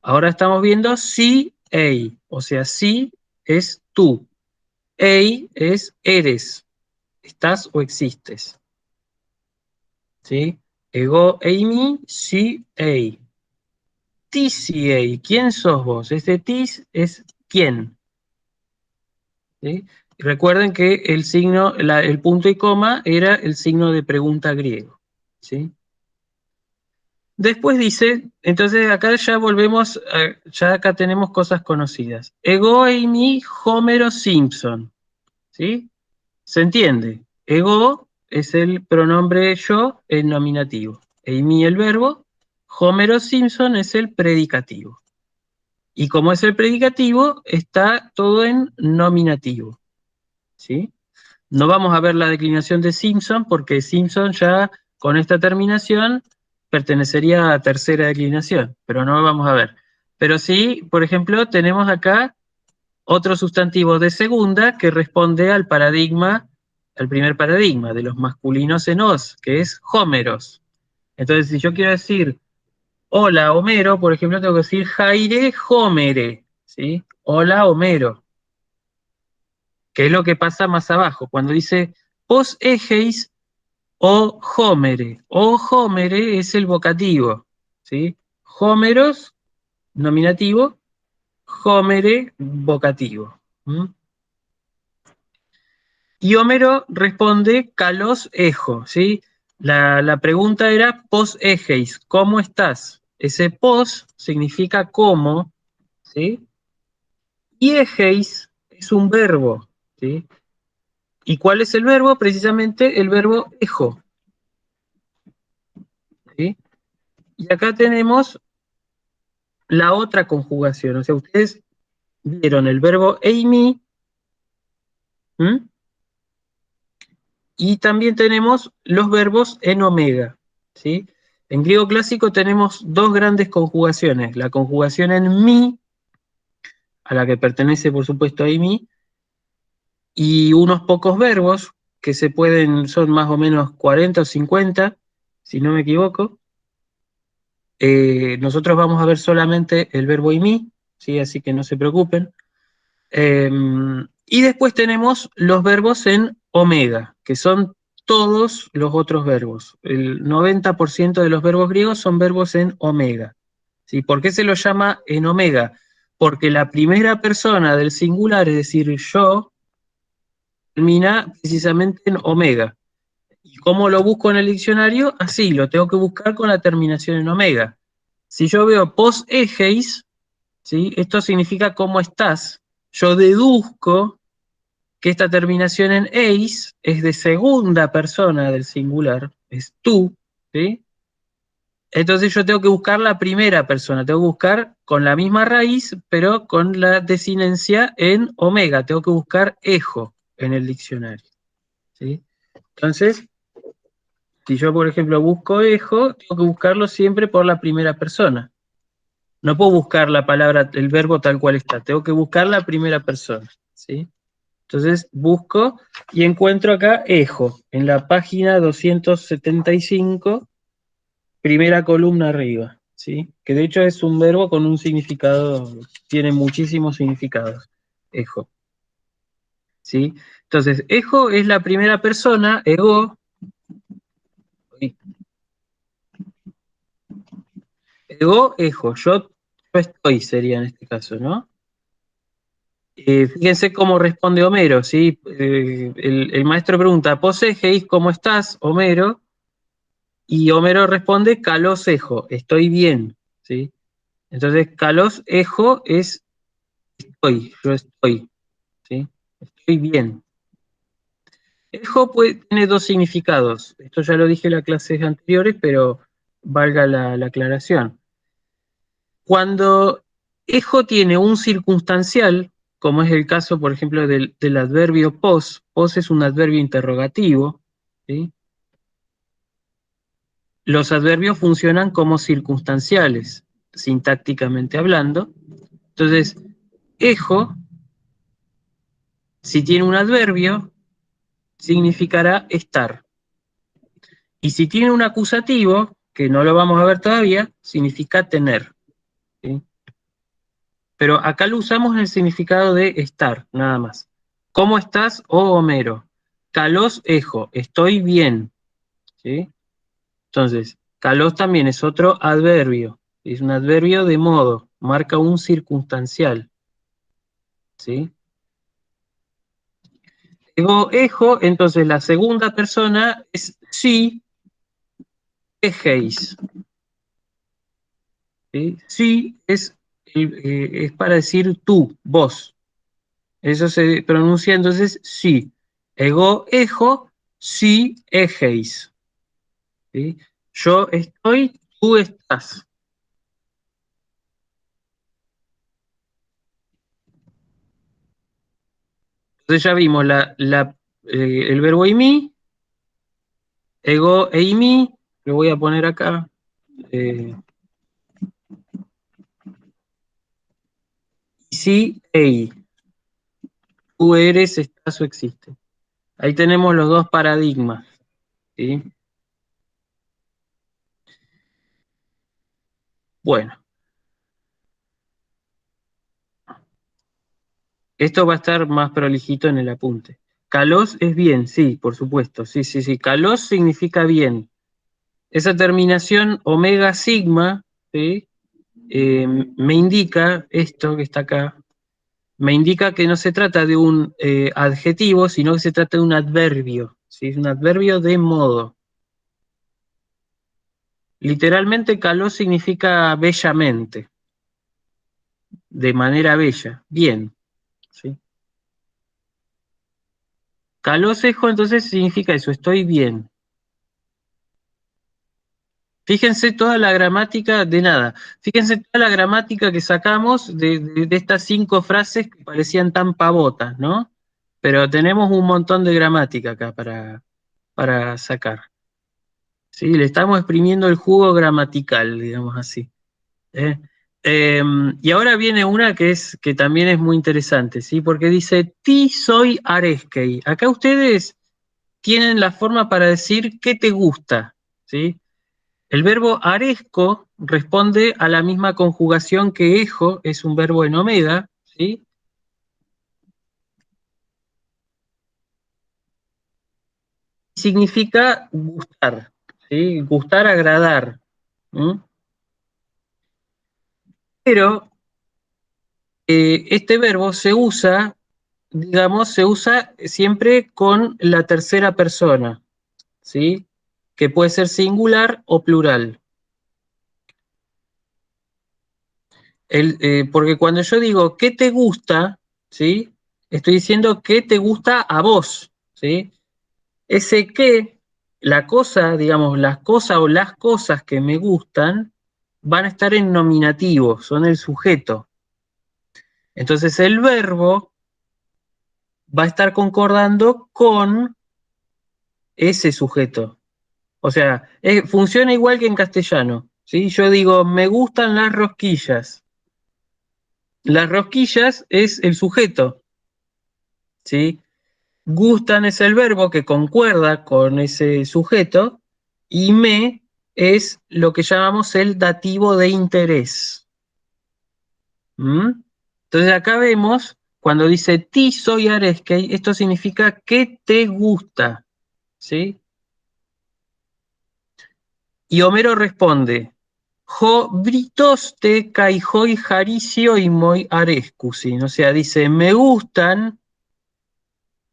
Ahora estamos viendo si, ei. O sea, si es tú. Ei es eres. Estás o existes. ¿Sí? Ego eimi, si, ei. Tis y ei. ¿Quién sos vos? Este tis es quién. ¿Sí? Y recuerden que el signo, el punto y coma era el signo de pregunta griego. ¿Sí? Después dice, entonces acá ya volvemos, ya acá tenemos cosas conocidas. Ego eimi Homero Simpson. ¿Sí? ¿Se entiende? Ego es el pronombre yo en nominativo. Eimi el verbo. Homero Simpson es el predicativo. Y como es el predicativo, está todo en nominativo. ¿Sí? No vamos a ver la declinación de Simpson, porque Simpson ya con esta terminación pertenecería a tercera declinación, pero no lo vamos a ver. Pero sí, por ejemplo, tenemos acá otro sustantivo de segunda que responde al primer paradigma de los masculinos en os, que es Homeros. Entonces, si yo quiero decir hola Homero, por ejemplo, tengo que decir Jaire Homere, ¿sí? Hola Homero. ¿Qué es lo que pasa más abajo? Cuando dice os egeis o Homere. O Homere es el vocativo, ¿sí? Homeros, nominativo, Homere, vocativo. ¿Mm? Y Homero responde kalos ejo, ¿sí? La pregunta era pos egeis, ¿cómo estás? Ese pos significa cómo, ¿sí? Y egeis es un verbo, ¿sí? ¿Y cuál es el verbo? Precisamente el verbo ejo, ¿sí? Y acá tenemos la otra conjugación, o sea, ustedes vieron el verbo eimi, ¿m? Y también tenemos los verbos en omega, ¿sí? En griego clásico tenemos dos grandes conjugaciones, la conjugación en mi, a la que pertenece por supuesto eimi, y unos pocos verbos que son más o menos 40 o 50, si no me equivoco. Nosotros vamos a ver solamente el verbo imi, ¿sí? Así que no se preocupen. Y después tenemos los verbos en omega, que son todos los otros verbos. El 90% de los verbos griegos son verbos en omega. ¿Sí? ¿Por qué se los llama en omega? Porque la primera persona del singular, es decir, yo, termina precisamente en omega. ¿Y cómo lo busco en el diccionario? Así, lo tengo que buscar con la terminación en omega. Si yo veo pos egeis, ¿sí? Esto significa ¿cómo estás? Yo deduzco que esta terminación en eis es de segunda persona del singular, es tú, ¿sí? Entonces yo tengo que buscar la primera persona, tengo que buscar con la misma raíz, pero con la desinencia en omega, tengo que buscar ejo en el diccionario, ¿sí? Entonces, si yo, por ejemplo, busco ejo, tengo que buscarlo siempre por la primera persona. No puedo buscar la palabra, el verbo tal cual está, tengo que buscar la primera persona, ¿sí? Entonces busco y encuentro acá ejo, en la página 275, primera columna arriba, ¿sí? Que de hecho es un verbo con un significado, tiene muchísimos significados, ejo, ¿sí? Entonces, ejo es la primera persona, ego, ejo, yo estoy, sería en este caso, ¿no? Fíjense cómo responde Homero, ¿sí? El maestro pregunta, ¿posegeis cómo estás, Homero? Y Homero responde, calos ejo, estoy bien, ¿sí? Entonces, calos ejo es estoy, yo estoy, ¿sí? Estoy bien. Ejo tiene dos significados. Esto ya lo dije en las clases anteriores, pero valga la aclaración. Cuando ejo tiene un circunstancial, como es el caso, por ejemplo, del adverbio pos es un adverbio interrogativo, ¿sí? Los adverbios funcionan como circunstanciales, sintácticamente hablando. Entonces, ejo, si tiene un adverbio, significará estar. Y si tiene un acusativo, que no lo vamos a ver todavía, significa tener, ¿sí? Pero acá lo usamos en el significado de estar, nada más. ¿Cómo estás, oh Homero? Calos ejo, estoy bien, ¿sí? Entonces, calos también es otro adverbio, es un adverbio de modo, marca un circunstancial, ¿sí? Ego ejo, entonces la segunda persona es sí, ejeis, ¿sí? Sí es para decir tú, vos. Eso se pronuncia entonces sí. Ego ejo, sí ejeis, ¿sí? Yo estoy, tú estás. Entonces ya vimos el verbo eimi, ego eimi, lo voy a poner acá. Sí, ei. Tú eres, estás o existe. Ahí tenemos los dos paradigmas, ¿sí? Bueno, esto va a estar más prolijito en el apunte. Kalos es bien, sí, por supuesto. Sí, sí, sí. Kalos significa bien. Esa terminación omega sigma, ¿sí? Me indica esto que está acá, me indica que no se trata de un adjetivo, sino que se trata de un adverbio, ¿sí? Es un adverbio de modo. Literalmente, kalos significa bellamente, de manera bella, bien, ¿sí? Calosejo entonces significa eso, estoy bien. Fíjense toda la gramática de nada. Fíjense toda la gramática que sacamos de estas 5 frases que parecían tan pavotas, ¿no? Pero tenemos un montón de gramática acá para sacar. ¿Sí? Le estamos exprimiendo el jugo gramatical, digamos así. ¿Eh? Y ahora viene una que también es muy interesante, ¿sí? Porque dice, ti soy areskei. Acá ustedes tienen la forma para decir qué te gusta, ¿sí? El verbo aresco responde a la misma conjugación que ejo, es un verbo en omega, ¿sí? significa gustar, ¿sí? Gustar, agradar. Pero este verbo se usa, digamos, se usa siempre con la tercera persona, ¿sí? Que puede ser singular o plural. Porque cuando yo digo ¿qué te gusta?, ¿sí? Estoy diciendo ¿qué te gusta a vos?, ¿sí? Ese qué, la cosa, digamos, las cosas o las cosas que me gustan van a estar en nominativo, son el sujeto. Entonces el verbo va a estar concordando con ese sujeto. O sea, funciona igual que en castellano, ¿sí? Yo digo, me gustan las rosquillas. Las rosquillas es el sujeto, ¿sí? Gustan es el verbo que concuerda con ese sujeto y me es lo que llamamos el dativo de interés. Entonces acá vemos, cuando dice ti soy areskei, esto significa que te gusta, ¿sí? Y Homero responde, jo britoste kai hoi jaricio y moi arescusin. O sea, dice, me gustan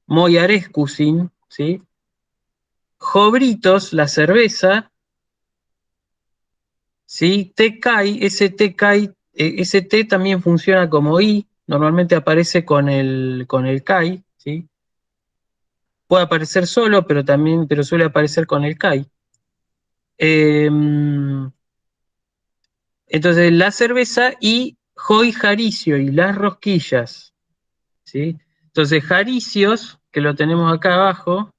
moi arescusin, ¿sí? Jobritos, la cerveza, ¿sí? Tekai, ese Tekai, ese T también funciona como I, normalmente aparece con el Kai, ¿sí? Puede aparecer solo, pero suele aparecer con el Kai. Entonces, la cerveza y Hoy Jaricio y las rosquillas, ¿sí? Entonces, jaricios, que lo tenemos acá abajo,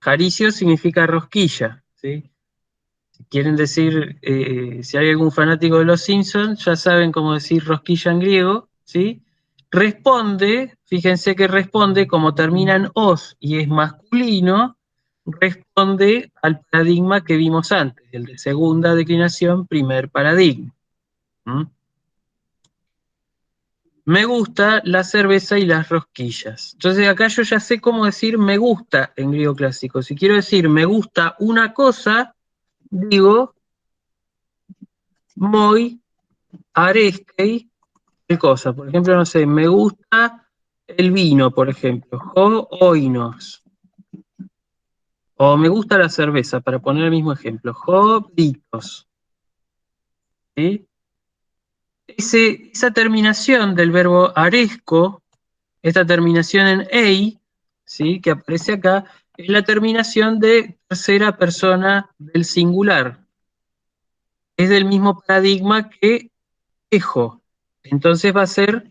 jaricio significa rosquilla, ¿sí? Quieren decir, si hay algún fanático de los Simpsons, ya saben cómo decir rosquilla en griego, ¿sí? Responde, fíjense que responde, como termina en os y es masculino, responde al paradigma que vimos antes, el de segunda declinación, primer paradigma. Me gusta la cerveza y las rosquillas. Entonces acá yo ya sé cómo decir me gusta en griego clásico. Si quiero decir me gusta una cosa, digo moi areskei qué cosa. Por ejemplo, no sé, me gusta el vino, por ejemplo, o oinos. O me gusta la cerveza, para poner el mismo ejemplo, jobritos. ¿Sí? Esa terminación del verbo aresco, esta terminación en ei, ¿sí? Que aparece acá, es la terminación de tercera persona del singular. Es del mismo paradigma que ejo. Entonces va a ser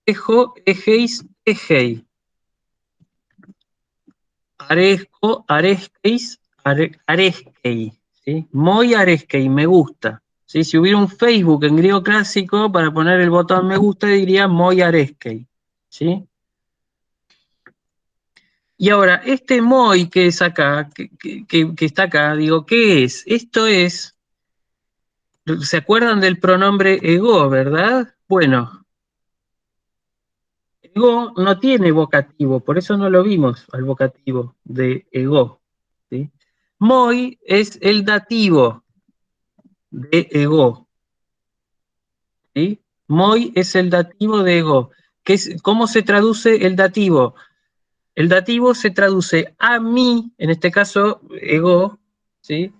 ejo, ejeis, ejei. Aresco, aresqueis, areskei. ¿Sí? Muy areskei, me gusta. ¿Sí? Si hubiera un Facebook en griego clásico, para poner el botón me gusta, diría muy areskei. ¿Sí? Y ahora, este moi que es acá, que está acá, digo, ¿qué es? Esto es, ¿se acuerdan del pronombre ego, verdad? Bueno, ego no tiene vocativo, por eso no lo vimos al vocativo de ego. ¿Sí? Moi es el dativo de ego. ¿Sí? Moi es el dativo de ego. ¿Cómo se traduce el dativo? El dativo se traduce a mí, en este caso ego, ¿sí?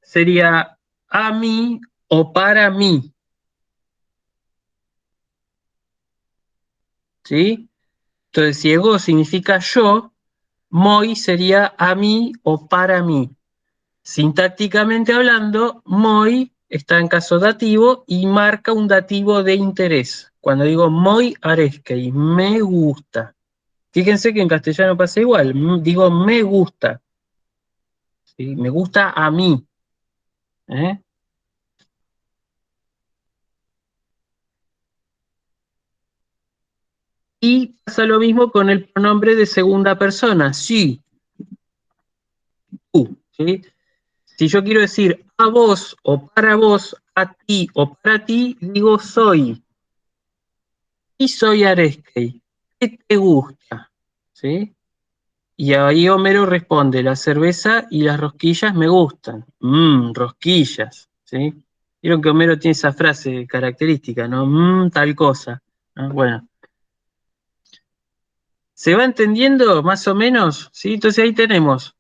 Sería a mí o para mí. ¿Sí? Entonces, si ego significa yo, moi sería a mí o para mí. Sintácticamente hablando, moi está en caso dativo y marca un dativo de interés. Cuando digo moi areskei, me gusta. Fíjense que en castellano pasa igual, digo me gusta. ¿Sí? Me gusta a mí. ¿Eh? Y pasa lo mismo con el pronombre de segunda persona, sí, tú. ¿Sí? Si yo quiero decir a vos o para vos, a ti o para ti, digo soy. Y soy areskei. ¿Qué te gusta? ¿Sí? Y ahí Homero responde, la cerveza y las rosquillas me gustan. Rosquillas, ¿sí? Vieron que Homero tiene esa frase característica, ¿no? Tal cosa, ¿no? Bueno. ¿Se va entendiendo más o menos? ¿Sí? Entonces ahí tenemos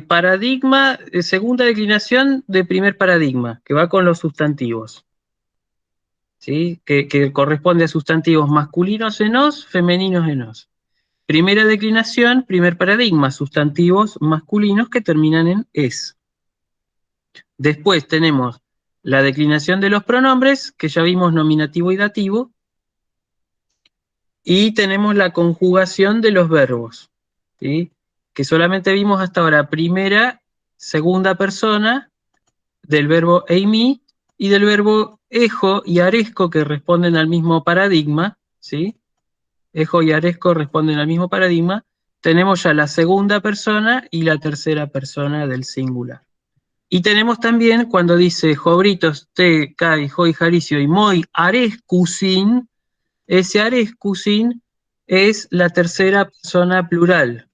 paradigma, segunda declinación de primer paradigma, que va con los sustantivos. ¿Sí? Que corresponde a sustantivos masculinos en os, femeninos en os. Primera declinación, primer paradigma, sustantivos masculinos que terminan en es. Después tenemos la declinación de los pronombres, que ya vimos nominativo y dativo, y tenemos la conjugación de los verbos, ¿sí? Que solamente vimos hasta ahora primera, segunda persona del verbo eimi y del verbo ejo y aresco, que responden al mismo paradigma, ¿sí? Ejo y aresco responden al mismo paradigma. Tenemos ya la segunda persona y la tercera persona del singular. Y tenemos también cuando dice jobritos, te, kai, hoi, jaricio y moi, arescusin, ese arescusin es la tercera persona plural.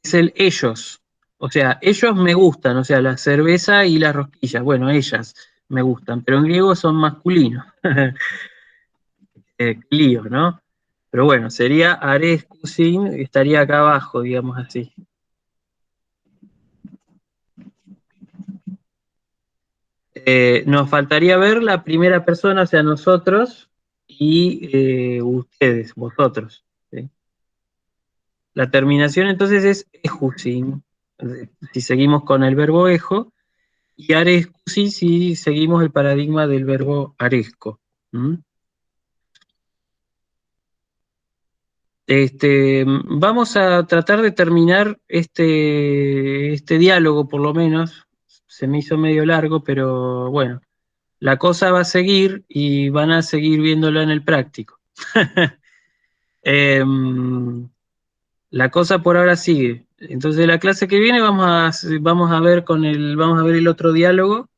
Es el ellos. O sea, ellos me gustan, o sea, la cerveza y las rosquillas. Bueno, ellas me gustan, pero en griego son masculinos. Lío, ¿no? Pero bueno, sería arescusin, estaría acá abajo, digamos así. Nos faltaría ver la primera persona, o sea, nosotros y ustedes, vosotros. ¿Sí? La terminación entonces es ejusin, si seguimos con el verbo ejo, y arescusin si seguimos el paradigma del verbo aresco. Vamos a tratar de terminar este diálogo, por lo menos. Se me hizo medio largo, pero bueno, la cosa va a seguir y van a seguir viéndolo en el práctico. La cosa por ahora sigue. Entonces la clase que viene vamos a ver el otro diálogo,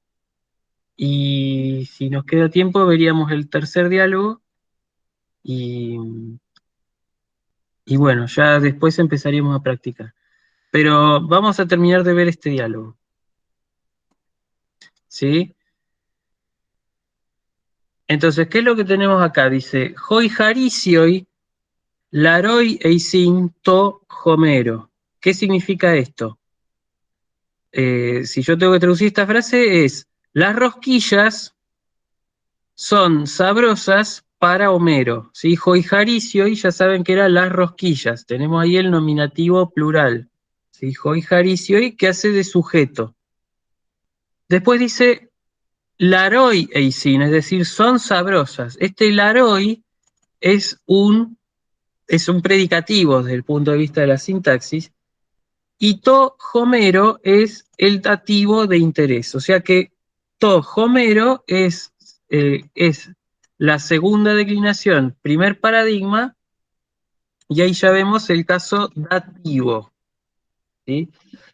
y si nos queda tiempo veríamos el tercer diálogo y bueno, ya después empezaríamos a practicar. Pero vamos a terminar de ver este diálogo. ¿Sí? Entonces, ¿qué es lo que tenemos acá? Dice, hoi jaricioi laroi eisin to homero. ¿Qué significa esto? Si yo tengo que traducir esta frase es, las rosquillas son sabrosas para Homero. ¿Sí? Hoi jaricioi, ya saben que eran las rosquillas. Tenemos ahí el nominativo plural. ¿Sí? Hoi jaricioi, que hace de sujeto. Después dice, laroi eisin, es decir, son sabrosas. Este laroi es un predicativo desde el punto de vista de la sintaxis, y to homero es el dativo de interés. O sea que to homero es la segunda declinación, primer paradigma, y ahí ya vemos el caso dativo. ¿Sí?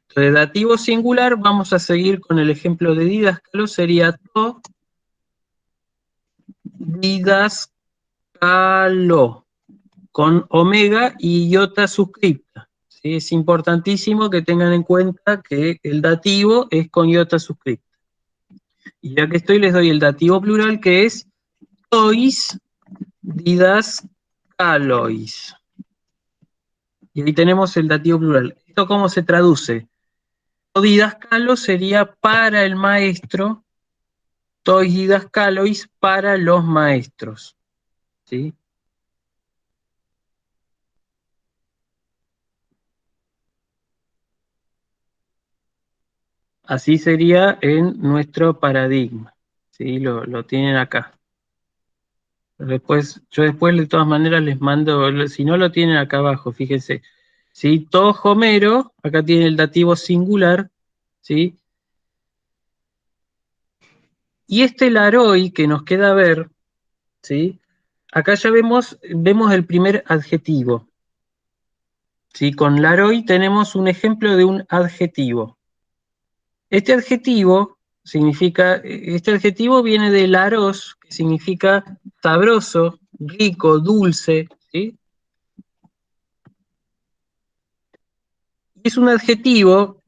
Entonces, dativo singular, vamos a seguir con el ejemplo de didáscalo, sería to didáscalo, con omega y iota suscripta. ¿Sí? Es importantísimo que tengan en cuenta que el dativo es con iota suscripta. Y ya que estoy, les doy el dativo plural, que es tois didascalois. Y ahí tenemos el dativo plural. ¿Esto cómo se traduce? Didascalo sería para el maestro, tois didascalois para los maestros. ¿Sí? Así sería en nuestro paradigma. ¿Sí? Lo tienen acá. Yo después de todas maneras les mando, si no lo tienen acá abajo, fíjense. ¿Sí? To homero, acá tiene el dativo singular, ¿sí? Y este laroi que nos queda ver, ¿sí? Acá ya vemos el primer adjetivo. ¿Sí? Con laroi tenemos un ejemplo de un adjetivo. Este adjetivo viene de laros, que significa sabroso, rico, dulce, ¿sí? Es un adjetivo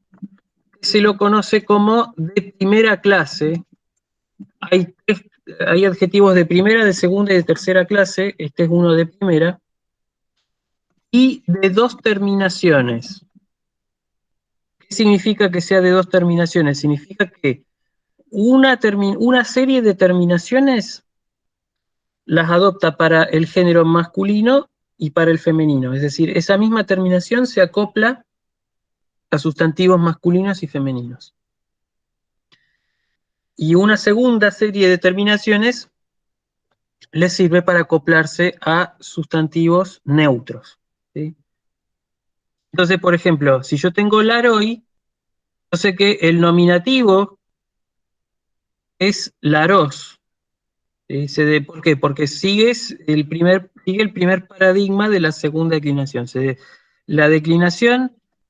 que se lo conoce como de primera clase. Hay adjetivos de primera, de segunda y de tercera clase. Este es uno de primera. Y de dos terminaciones. ¿Qué significa que sea de dos terminaciones? Significa que una serie de terminaciones las adopta para el género masculino y para el femenino. Es decir, esa misma terminación se acopla a sustantivos masculinos y femeninos. Y una segunda serie de terminaciones les sirve para acoplarse a sustantivos neutros, ¿sí? Entonces, por ejemplo, si yo tengo laroi, yo sé que el nominativo es laros. ¿Sí? ¿Por qué? Porque sigue el primer paradigma de la segunda declinación.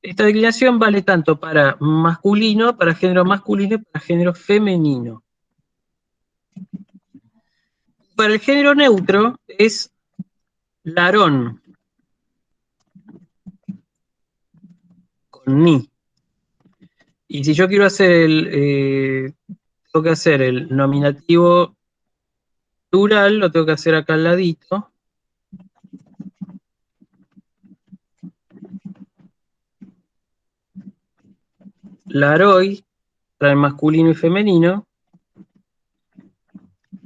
Esta declinación vale tanto para masculino, para género masculino y para género femenino. Para el género neutro es larón, con ni. Y si yo quiero hacer tengo que hacer el nominativo plural, lo tengo que hacer acá al ladito. Laroi, para el masculino y femenino,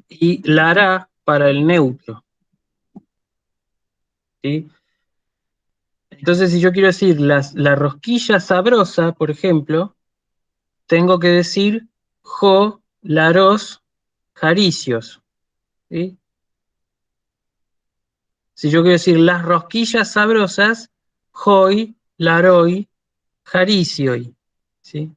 y lará para el neutro. ¿Sí? Entonces, si yo quiero decir la rosquilla sabrosa, por ejemplo, tengo que decir jo, laros, jaricios. ¿Sí? Si yo quiero decir las rosquillas sabrosas, joi, laroi, jaricioi. ¿Sí?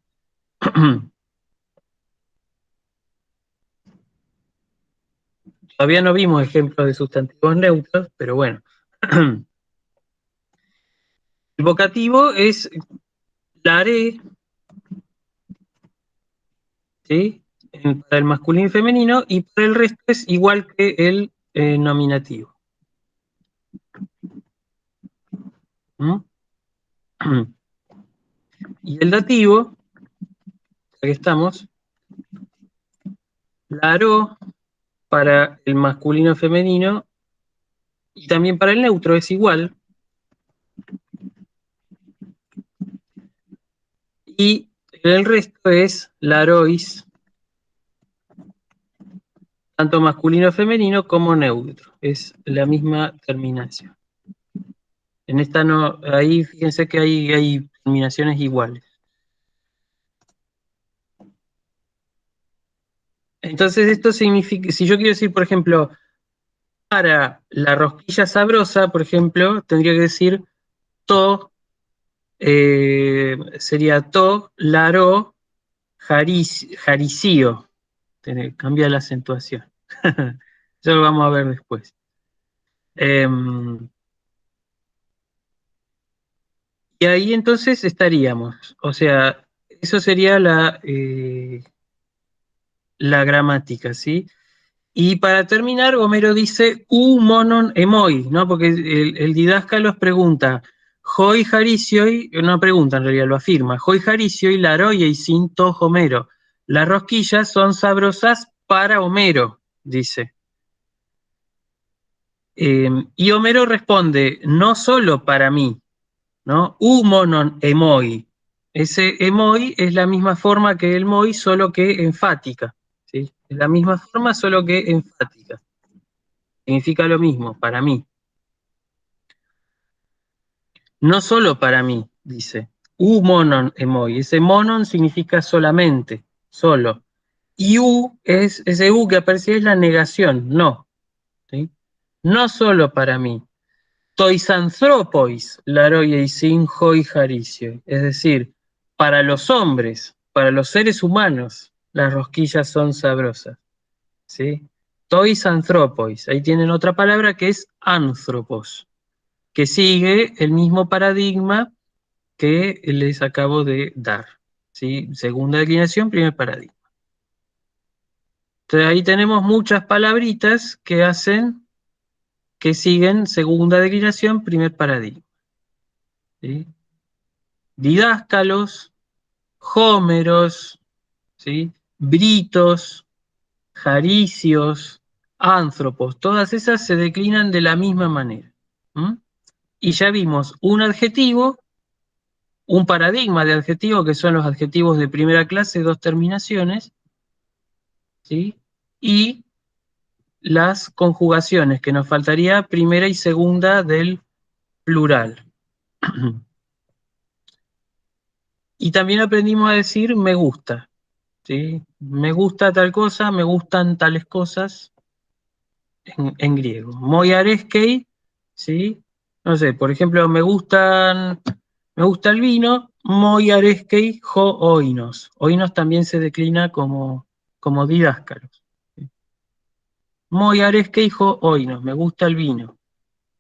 Todavía no vimos ejemplos de sustantivos neutros, pero bueno. El vocativo es laré, ¿sí? Para el masculino y femenino, y para el resto es igual que el nominativo. ¿Mm? Y el dativo, aquí estamos, laró para el masculino y femenino, y también para el neutro es igual. Y el resto es larois, tanto masculino femenino como neutro. Es la misma terminación. En esta no, ahí fíjense que hay terminaciones iguales. Entonces esto significa, si yo quiero decir, por ejemplo, para la rosquilla sabrosa, por ejemplo, tendría que decir to, sería to, laro, jaricio. Cambia la acentuación. Eso lo vamos a ver después. Y ahí entonces estaríamos. O sea, eso sería la gramática, ¿sí? Y para terminar, Homero dice u monon emoi, ¿no? Porque el didáscalos pregunta, hoi jaricioi, no pregunta en realidad, lo afirma, hoi jaricioi laroi eisin to Homero. Las rosquillas son sabrosas para Homero, dice. Y Homero responde, no solo para mí, ¿no? U monon emoi. Ese emoi es la misma forma que el moi, solo que enfática, ¿sí? Es la misma forma, solo que enfática. Significa lo mismo, para mí. No solo para mí, dice. U monon emoi. Ese monon significa solamente, solo. Y u, ese u que aparece es la negación, no. ¿Sí? No solo para mí. Toisanthropois, laroi eisin hoi jaricio. Es decir, para los hombres, para los seres humanos, las rosquillas son sabrosas. ¿Sí? Toisanthropois. Ahí tienen otra palabra que es anthropos, que sigue el mismo paradigma que les acabo de dar. ¿Sí? Segunda declinación, primer paradigma. Entonces ahí tenemos muchas palabritas que hacen que siguen segunda declinación, primer paradigma. ¿Sí? Didáscalos, Hómeros, ¿sí? Britos, Jaricios, Ánthropos, todas esas se declinan de la misma manera. ¿Mm? Y ya vimos un adjetivo, un paradigma de adjetivo, que son los adjetivos de primera clase, dos terminaciones, ¿sí? Y las conjugaciones, que nos faltaría primera y segunda del plural. Y también aprendimos a decir me gusta, ¿sí? Me gusta tal cosa, me gustan tales cosas en griego. Moiareskei, ¿sí? No sé, por ejemplo, me gusta el vino, moiareskei jo oinos. Oinos también se declina como didáscalos. ¿Sí? Moiareskei jo oinos, me gusta el vino.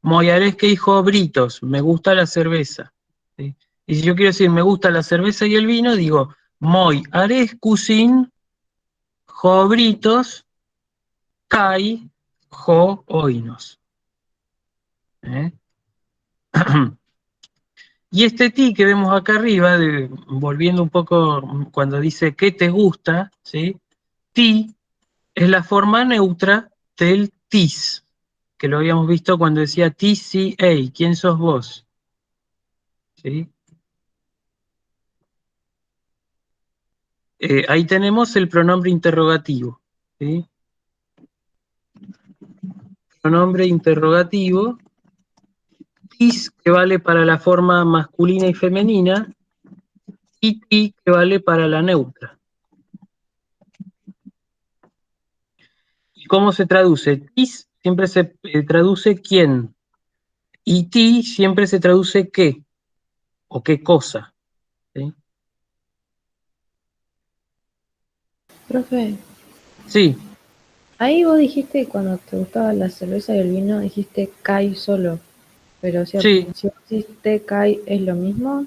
Moiareskei jo britos, me gusta la cerveza. ¿Sí? Y si yo quiero decir me gusta la cerveza y el vino, digo moi areskusin jo britos kai jo oinos. ¿Eh? Y este ti que vemos acá arriba, volviendo un poco cuando dice ¿qué te gusta? ¿Sí? Ti es la forma neutra del tis, que lo habíamos visto cuando decía TCA, ¿quién sos vos? ¿Sí? Ahí tenemos el pronombre interrogativo. ¿Sí? Pronombre interrogativo, tis que vale para la forma masculina y femenina, y ti que vale para la neutra. ¿Y cómo se traduce? Tis siempre se traduce quién, y ti siempre se traduce qué, o qué cosa. ¿Sí? Profe, Sí, ahí vos dijiste cuando te gustaba la cerveza y el vino, dijiste Kai solo. Pero, o sea, sí. si vos dijiste Kai, ¿es lo mismo?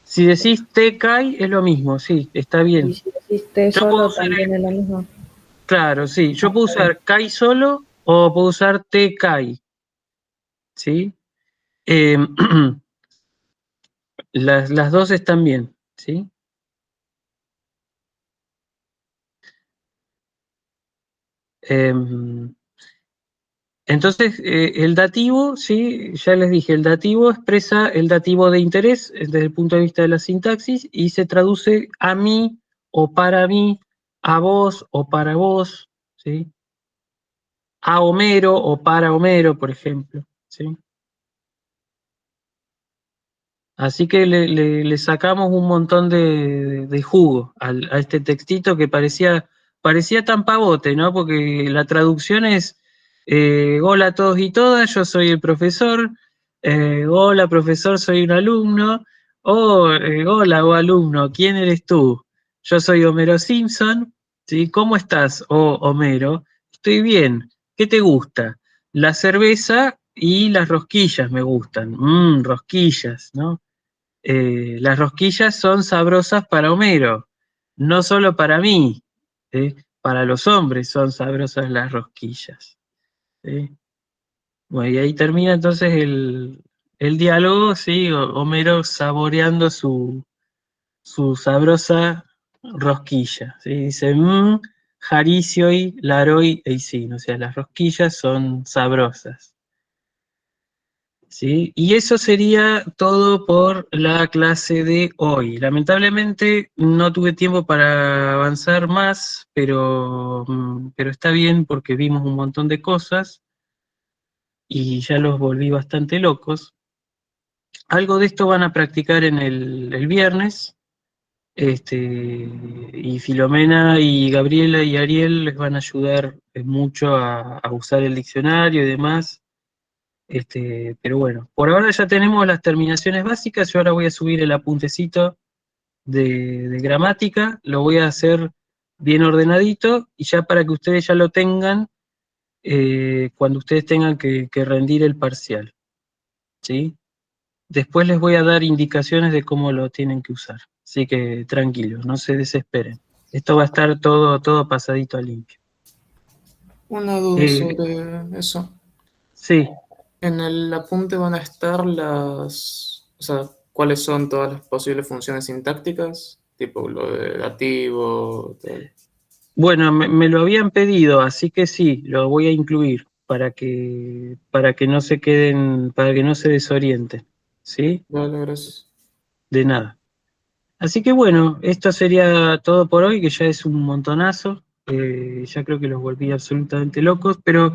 Si decís te kai es lo mismo, sí, está Y bien. si dijiste Yo puedo solo, usar, también es lo mismo. claro, sí, yo puedo usar kai solo o puedo usar te kai. ¿Sí? Eh, las dos están bien, ¿sí? Entonces, el dativo, sí, ya les dije, el dativo expresa el dativo de interés desde el punto de vista de la sintaxis y se traduce a mí o para mí, a vos o para vos, ¿sí? A Homero o para Homero, por ejemplo, ¿sí? Así que le sacamos un montón de jugo a este textito que parecía tan pavote, ¿no? Porque la traducción es hola a todos y todas, yo soy el profesor, hola profesor, soy un alumno, hola alumno, ¿quién eres tú? Yo soy Homero Simpson, ¿sí? ¿Cómo estás, Homero? Estoy bien, ¿qué te gusta? La cerveza y las rosquillas me gustan, rosquillas, ¿no? Las rosquillas son sabrosas para Homero, no solo para mí, ¿sí? Para los hombres son sabrosas las rosquillas. ¿Sí? Bueno, y ahí termina entonces el diálogo, ¿sí? Homero saboreando su sabrosa rosquilla. ¿Sí? Dice, jaricioi, laroi eisin, o sea, las rosquillas son sabrosas. ¿Sí? Y eso sería todo por la clase de hoy. Lamentablemente no tuve tiempo para avanzar más, pero está bien porque vimos un montón de cosas y ya los volví bastante locos. Algo de esto van a practicar en el viernes, y Filomena y Gabriela y Ariel les van a ayudar mucho a usar el diccionario y demás. Pero bueno, por ahora ya tenemos las terminaciones básicas. Yo ahora voy a subir el apuntecito de gramática, lo voy a hacer bien ordenadito y ya para que ustedes ya lo tengan cuando ustedes tengan que rendir el parcial, ¿sí? Después les voy a dar indicaciones de cómo lo tienen que usar, así que tranquilos, no se desesperen. Esto va a estar todo pasadito a limpio. Una duda Eh, sobre eso. Sí, En el apunte van a estar o sea, cuáles son todas las posibles funciones sintácticas, tipo lo de dativo, tal. bueno, me lo habían pedido, así que sí, lo voy a incluir para que no se queden, para que no se desorienten, ¿sí? Vale, gracias. De nada. Así que bueno, esto sería todo por hoy, que ya es un montonazo. Ya creo que los volví absolutamente locos, pero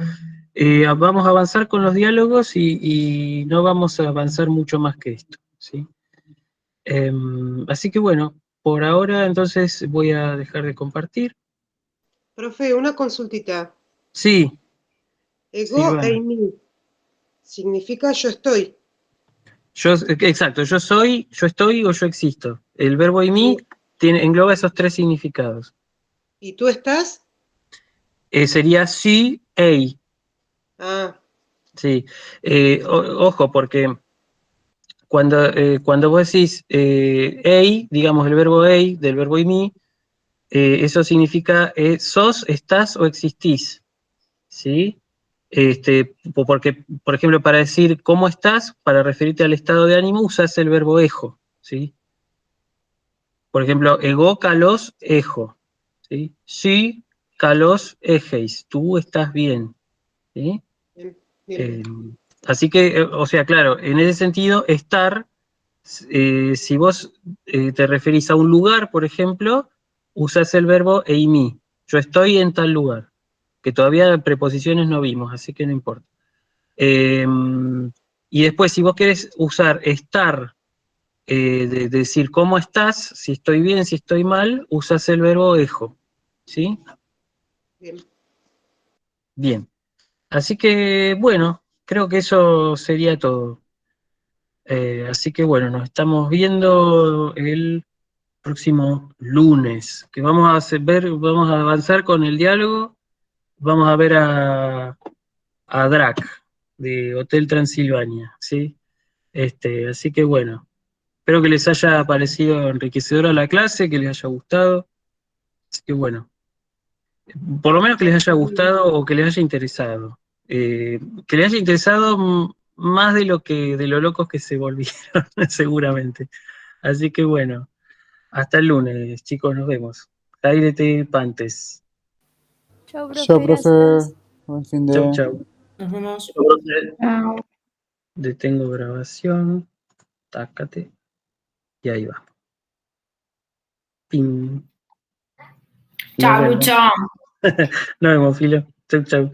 vamos a avanzar con los diálogos y no vamos a avanzar mucho más que esto, ¿sí? Así que bueno, por ahora entonces voy a dejar de compartir. Profe, una consultita. Sí, Ego Silvana. eimi significa yo estoy. Exacto, yo soy, yo estoy o yo existo. El verbo y mí engloba esos tres significados. ¿Y tú estás? Sería sí, ei. Ah, Sí. Ojo, porque cuando vos decís ei, digamos el verbo ei, del verbo y mí, eso significa sos, estás o existís. ¿Sí? Porque, por ejemplo, para decir cómo estás, para referirte al estado de ánimo, usas el verbo ejo. ¿Sí? Por ejemplo, ego kalos ejo. ¿Sí? Sí, kalos ejeis. Tú estás bien. ¿Sí? bien, Eh, bien. así que, o sea, claro, en ese sentido, estar, si vos te referís a un lugar, por ejemplo, usás el verbo eimi. Yo estoy en tal lugar, que todavía preposiciones no vimos, así que no importa. Y después, si vos querés usar estar, de decir cómo estás, si estoy bien, si estoy mal, usás el verbo ejo. ¿Sí? Bien. Bien. Así que, bueno, creo que eso sería todo. Así que bueno, nos estamos viendo el próximo lunes, que vamos a vamos a avanzar con el diálogo, vamos a ver a Drac de Hotel Transilvania, ¿sí? Así que bueno, espero que les haya parecido enriquecedora la clase, que les haya gustado, así que bueno, por lo menos que les haya gustado o que les haya interesado. Que les haya interesado más de de lo locos que se volvieron, seguramente. Así que bueno, hasta el lunes, chicos, nos vemos. Jairete Pantes. Chau, Chao, profe, profe. gracias. Buen fin Chau, de... chau. Nos vemos. Chao. Detengo grabación. Tácate. Y ahí va. Ping. Nos Chao, vemos. Lucho. Nos vemos, Filo. Chau, chau.